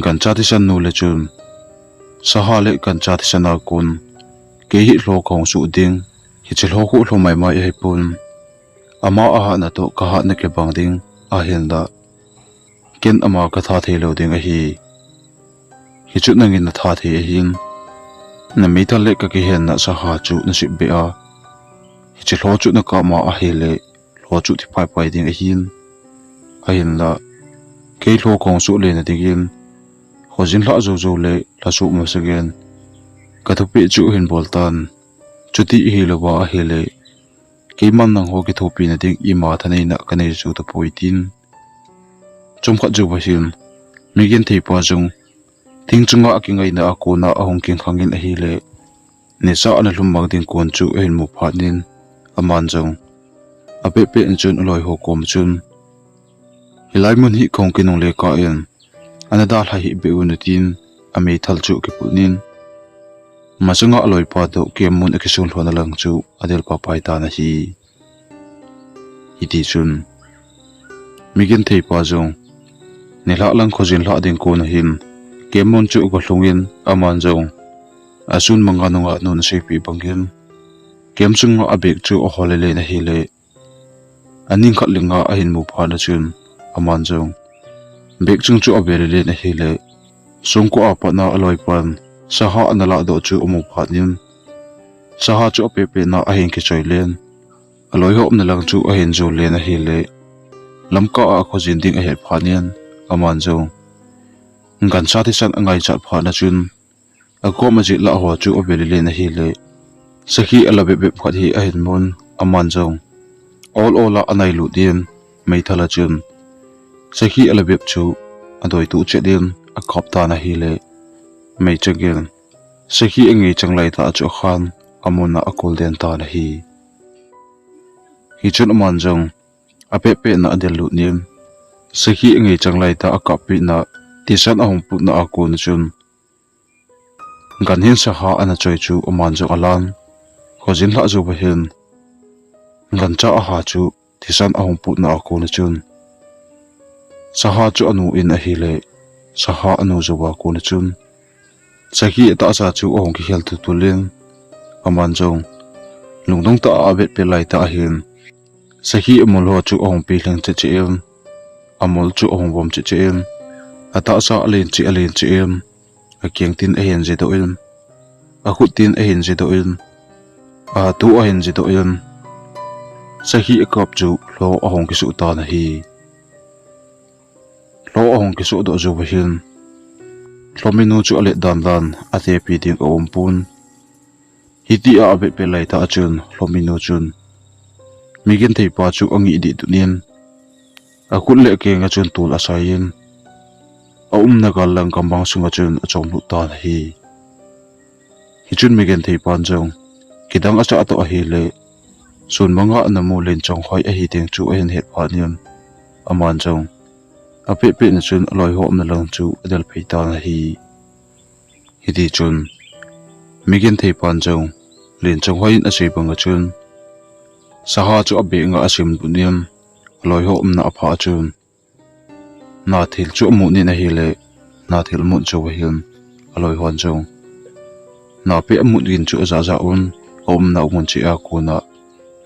Speaker 1: gan cha ti san nu le chun saha le gan cha ti sana kun ke hi lo khong su ding hi chi lo khu lo mai mai he pun ama a ha na to ka ha na ke bang ding a hen da ken ama ka tha the lo ding a hi chu nangin na tha the hin na mi ta le ka ki hen na saha chu na si be a hi chi lo chu na ka ma a he le lo chu ti pai pai ding a hin la ke lo khong su le na dingin khojin la zo zo le la su ma sagen ka thu pe chu hin boltan chuti hi lo wa hi le ke man nang ho ki thu pi na ding i ma thanei na ka nei chu to poitin chom kha ju ba hin mi gen thei pa jung thing chunga ki ngai na ko na ahong king khangin a hi le ne sa ana hlum mang ding kon chu hin mu phanin aman jong ape pe en chun loi ho kom chun hilai mun hi khong ki nong le ka en anada la hi be unutin ame thal chu ki punin machanga aloi pa to kem mun akisun hlona lang chu adel pa pai ta na hi iti chun migen thei pa jong ne la lang khojin la ding ko na hin kem mun chu ko hlungin aman jong asun manga nunga nun se pi bangin kem chunga abek chu o holele na hi le aning khat linga a hin mu pha na chun aman jong bek chung chu abele le na hi le Songko a pa na aloi pan saha anala do chu omu phanin saha chu pe pe na a hin ki choi len aloi hop na lang chu a hin zo le na hi le lamka a khojin ding a he phanian aman jong ngan sa thi san angai chat pha na chun a ko ma ji la ho chu obele le na hi le sakhi ala be be phat hi a hin mon aman jong all ola anai lu din mai thala chun sakhi ala be chu adoi tu che din a khop ta na hi le mei changil sakhi angi changlai ta chu khan amuna akul den ta na hi chun man jong ape pe na adel lu nim sakhi angi changlai ta akapi na tisan ahong put na akun chun gan hin sa ha ana choi chu aman jong alan khojin la zu bahin gan cha a ha chu tisan ahong put na akun chun saha chu anu in a hile saha anu zuwa kun chun sakhi ta sa chu ahong ki hel tu tulin aman jong lungdong ta abet pe lai ta hin sakhi amol ho chu ahong pi leng che che em amol chu ahong bom che che em ata sa alen che em a kyang tin a hen je do em a khut tin a hen je do em a tu a hen je do em sakhi akap chu lo ahong ki su ta na hi lo ahong ki su do zu bahin Lhomi nu chu ale dan ate pi ding o umpun hiti a abe pe lai ta chun Lhomi nu chun migin thei pa chu angi di tunin a kul le ke nga chun tul asayin a na gal lang kambang sunga chun a chong lu ta hi chun migin thei pan jong kidang acha to a hi le sun manga na mu len chong khoi a hi teng chu a hen het pha niam aman jong ape pe na chun loi ho na lang chu adel pheita na hi di chun migin thei pan jong len chong hoin a sei banga chun saha chu abe nga asim duniam loi ho na apha chun na thil chu mu ni na hi le na thil mu chu hin aloi hon jong na pe mu gin chu za za un na ngun chi a ko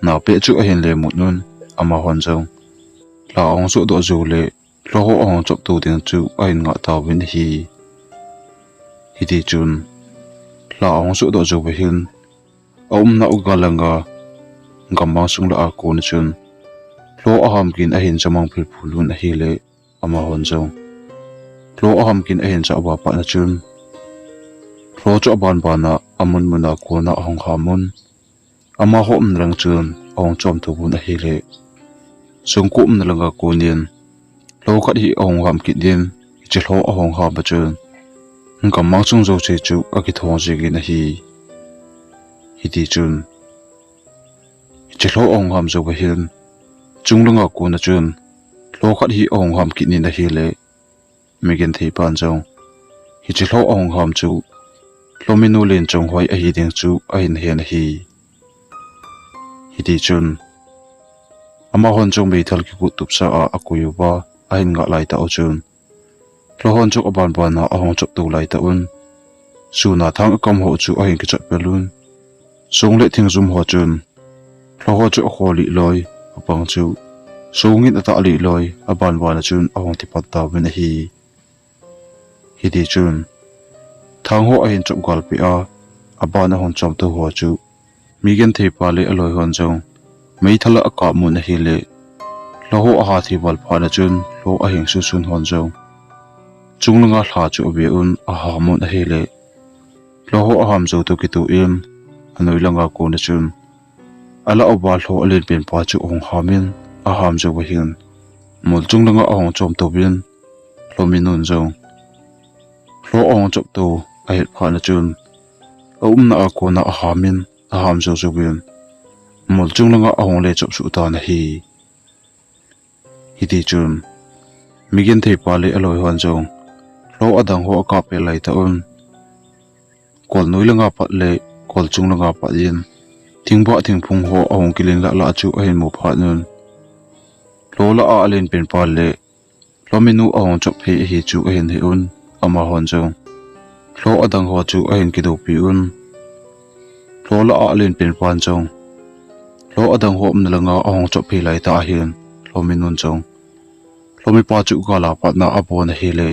Speaker 1: na pe chu a hen le mu nun ama hon jong la ong su do zu le lo ho ong chop tu ding chu ain nga ta win hi di chun la ong su do zu hin na ugalanga gamma sung la ko na chun lo aham kin a hin chamang phil phulun a hi le ama hon jong lo aham kin a hin cha ba pa na chun lo cho ban na amun muna ko na hong hamun ama ho rang chun ong chom tu bun a hi le Songko na langa ko nien lo khat hi ong ham ki din chi lo ong ha ba chun ngam mang chung zo che chu a ki thong je gi na hi di chun chi lo ong ham zo ba hin chung langa ko na chun lo khat hi ong ham ki ni na hi le megen thei pan jong hi chi lo ong ham chu Lhomi nu len chong hoi a hi ding chu a hin hen hi di chun ama hon chong bei thal ki ku tup sa a akuyu ba a hin nga lai ta o chun lo hon chok aban ba na a hong chok tu lai ta un su na thang kam ho chu a hin ki chat pelun song le thing zum ho chun lo ho chu ho li loi apang chu songin ata li loi aban ba na chun a hong ti pat ta ben hi di chun thang ho a hin chok gal pi a aban a hon chom tu ho chu migen thei pa le aloi hon jong mei thala aka mu na hi le lo ho a ha thi bal pha na chun lo a hing su sun hon jong chunglanga hla chu be un a ha mu na hi le lo ho a ham zo to ki tu im anoi langa ko na chun ala obal ho alen pen pa chu ong hamin a ham zo wa hin mol chunglanga ong chom to bin Lhomi nun jong lo ong chop to a het pha na chun na a ko na a hamin a ham zo zo bin mol chung langa ahong le chop su ta na hi di chun migin thei pa le aloi hon jong lo adang ho ka pe lai ta un kol noi langa pat le kol chung langa pa yin thingba thingphung ho ahong kilin la chu a hin mo pha nun lo la a alen pen pa le Lhomi nu ahong chop he hi chu a hin he un ama hon jong lo adang ho chu a hin ki do pi un lo la a alen pen pan jong lo adang ho na langa ahong chop phi lai ta hin Lhomi nun chong Lhomi pa chu ga la pat na abon hi le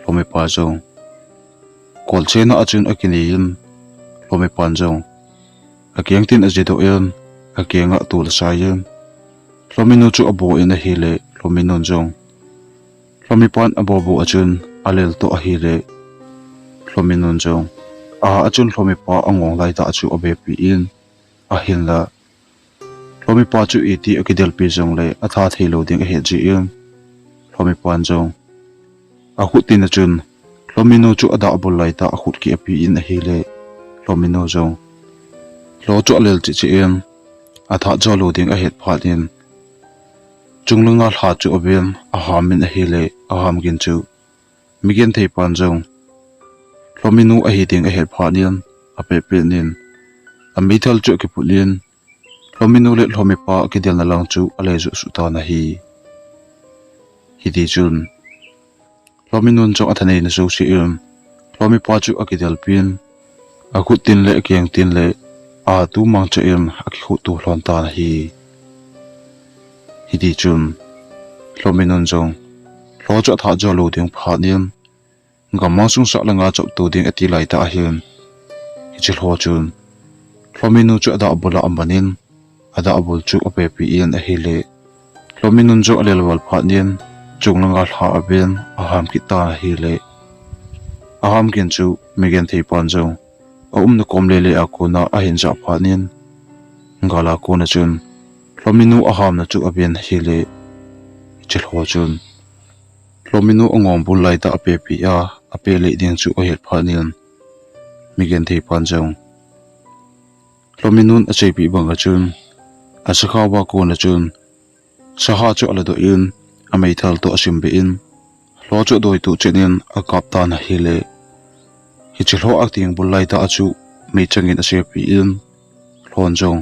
Speaker 1: Lhomi pa chong kol chena achun akini in Lhomi pan chong akyang tin ajido en akyanga tul sayen Lhomi nu chu abo in hi le Lhomi nun chong Lhomi pan abo bo achun alel to a hi le Lhomi nun chong a achun Lhomi pa angong lai ta chu abe pi in a hin la Lhomi pa chu iti akidel pi jong le atha thei lo ding he ji im Lhomi pan jong a khu tin chun Lhomi nu chu ada bul lai ta khut ki api in a hi le Lhomi nu zong lo chu lel chi chi em a tha cho lo ding a het phat in chunglunga tha chu abem a hamin a hi le a ham gin chu migen thei pan zong Lhomi nu a hi ding a het phat in a pe pe nin a mithal chu ki pulin Lhomi nu le Lhomi pa ki del na lang chu a le zu su ta na hi di chun Lhomi nun chong athanei na so si em Lhomi pa chu a ki del pin a khut tin le kyang tin le a tu mang cha em a ki khut tu hlon ta na hi di chun Lhomi nun chong lo cha tha jo lo ding pha nim ngam ma sung sa langa chop tu ding ati lai ta hian hi chi ho chun Lhomi nu chu ada bula amanin ada abul chu ape pi in a hi le Lhomi nun jo alel wal pha nin chunglanga tha aben a ham ki ta hi le a ham kin chu migen thei pan zo a na kom le le a ko na a hin ja pha nin ngala ko na chun Lhomi nu a ham na chu aben hi le chi ho chun Lhomi nu angom bul lai ta ape pi a ape le ding chu a het pha nin migen thei pan zo Lhomi nun a chei pi bang a chun a sakha wa ko na chun saha chu ala do in a mei thal to asim be in lo chu doi tu chenin a kap ta na hi le hi chi lo ak ting bul lai ta chu mei changin a se pi in lon jong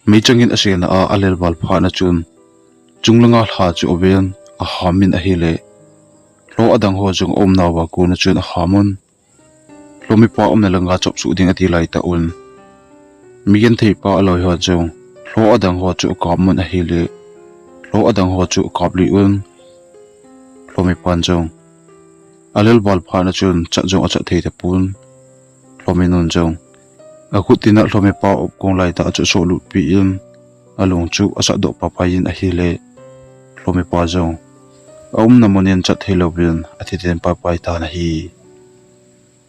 Speaker 1: mei changin a se na a alel bal pha na chun chunglanga tha chu oben a hamin a hi le lo adang ho jong om na wa ko na chun a hamun Lhomi pa om na langa chop su ding ati lai ta un migen thei pa aloi ho jong lo adang ho chu ka mun a hi le lo adang ho chu kap li un Lhomi pan jong alel bal pha na chun cha jong a cha thei ta pun Lhomi nun jong a khutina Lhomi pa op kong lai ta chu so lu pi in along chu asa do pa pa in a hi le Lhomi pa jong na monin cha thei lo bin a thi ten pa pai ta na hi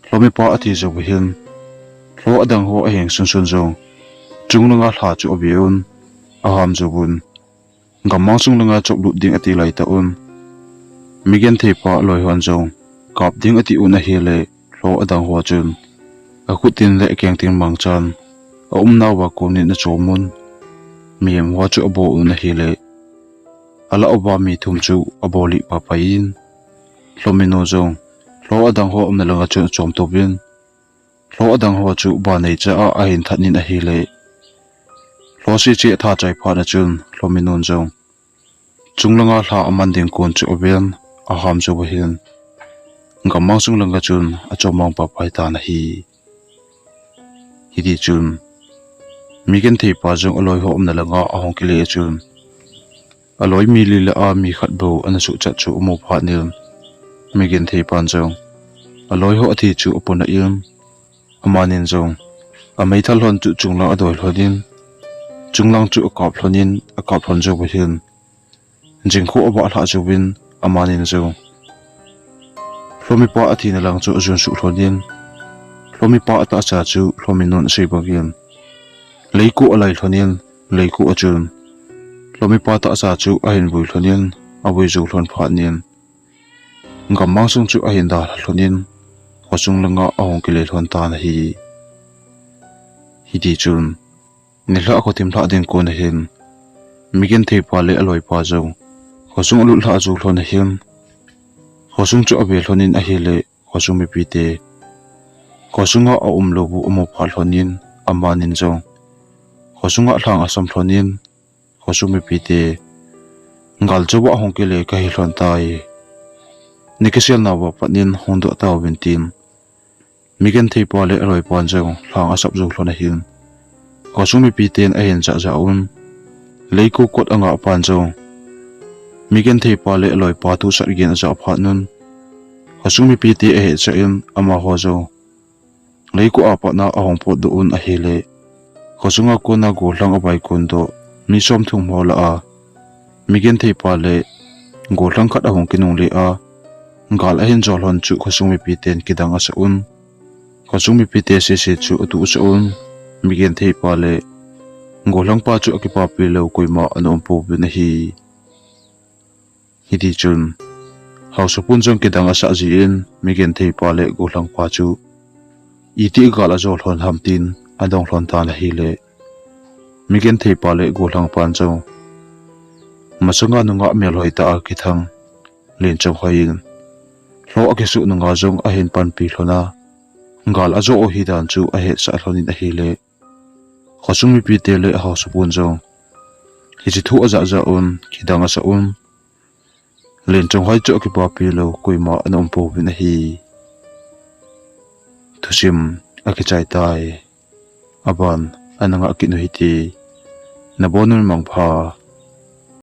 Speaker 1: Lhomi pa a thi zo hin lo adang ho a heng sun sun jong chunglanga tha chu obiun a ham zo bun gamang sung langa chok lu ding ati lai ta un migen thei pa loi hon jong kap ding ati un a hi le lo adang ho chun a khutin le kyang ting mang chan a na wa ko ni na chomun miem ho chu abo un a hi le ala oba mi thum chu aboli pa pa in Lhomi no jong lo adang ho na langa chu chom to bin lo adang ho chu ba nei cha a hin thatnin a hi le lo si chi tha chai pha na chun Lhomi nun jong chunglanga hla aman ding kon chu oben a ham chu hin gamang sung langa chun a chomang pa pai ta na hi di chun migen thei pa jong aloi ho na langa a hong ki le chun aloi mi li la a mi khat bo ana su cha chu mo pha nil migen thei pan jong aloi ho athi chu upon a im amanin jong a mei thal hon chu chunglang adoi hlonin chunglang chu akap hlonin akap hon jo hin jingkho aba hla chu win amanin jo Lhomi pa athi na lang chu azun su hlonin Lhomi pa ata cha chu Lhomi nun sei bangin leiku alai hlonin leiku achun Lhomi pa ta cha chu a hin bui hlonin a bui zu hlon pha nin gamang sung chu a hin da hlonin khosung langa a hong ki le hlon ta na hi di chun ni hla ko tim hla ding ko na hin migen thei pa le aloi pa zo khosung lu hla zu hlon hin khosung chu abe hlonin a hi le khosung mi pi te khosunga a lo bu omo pha hlonin amanin zo khosunga hlang asam hlonin khosung mi pi te ngal chowa hong ki le ka hi hlon tai nikisial na wa panin Hungdoh ta wintin migen thei pa le aloi pan zo hlang asap zu hlon hin khosung mi pi ten a hen cha ja un leiko kot anga pan zo migen thei pa le aloi pa tu sar gen za pha nun khosung mi pi te a he cha in ama ho zo leiko apa na a hong pot do un a hele khosunga ko na go hlang a bai kon do mi som thung mo la a migen thei pa le go hlang khat a hong kinung le a ngal a hen jol hon chu khosung mi pi ten kidang a sa un khosung mi pi te se se chu tu sa un migen thei pa le go hlang pa chu akipa pi lo koima anom pu bin hi di chun hau supun jong kidang asa ji in migen thei pa le guhlang pa chu iti gala zol hon hamtin adong hlon ta na hi le migen thei pa le guhlang pan chong masanga nunga mel hoi ta a kithang len chong hoin hlo ake su nunga jong a hen pan pi hlona ngal azo o hi dan chu a he sa hlonin a hi le khosung mi pi te le hau supun jong hi chi thu aza za un kidang asa len chong hai chu ki pa pi lo kuima anom po bin hi thusim aki chai tai aban ananga ki no hiti na bonun mang pha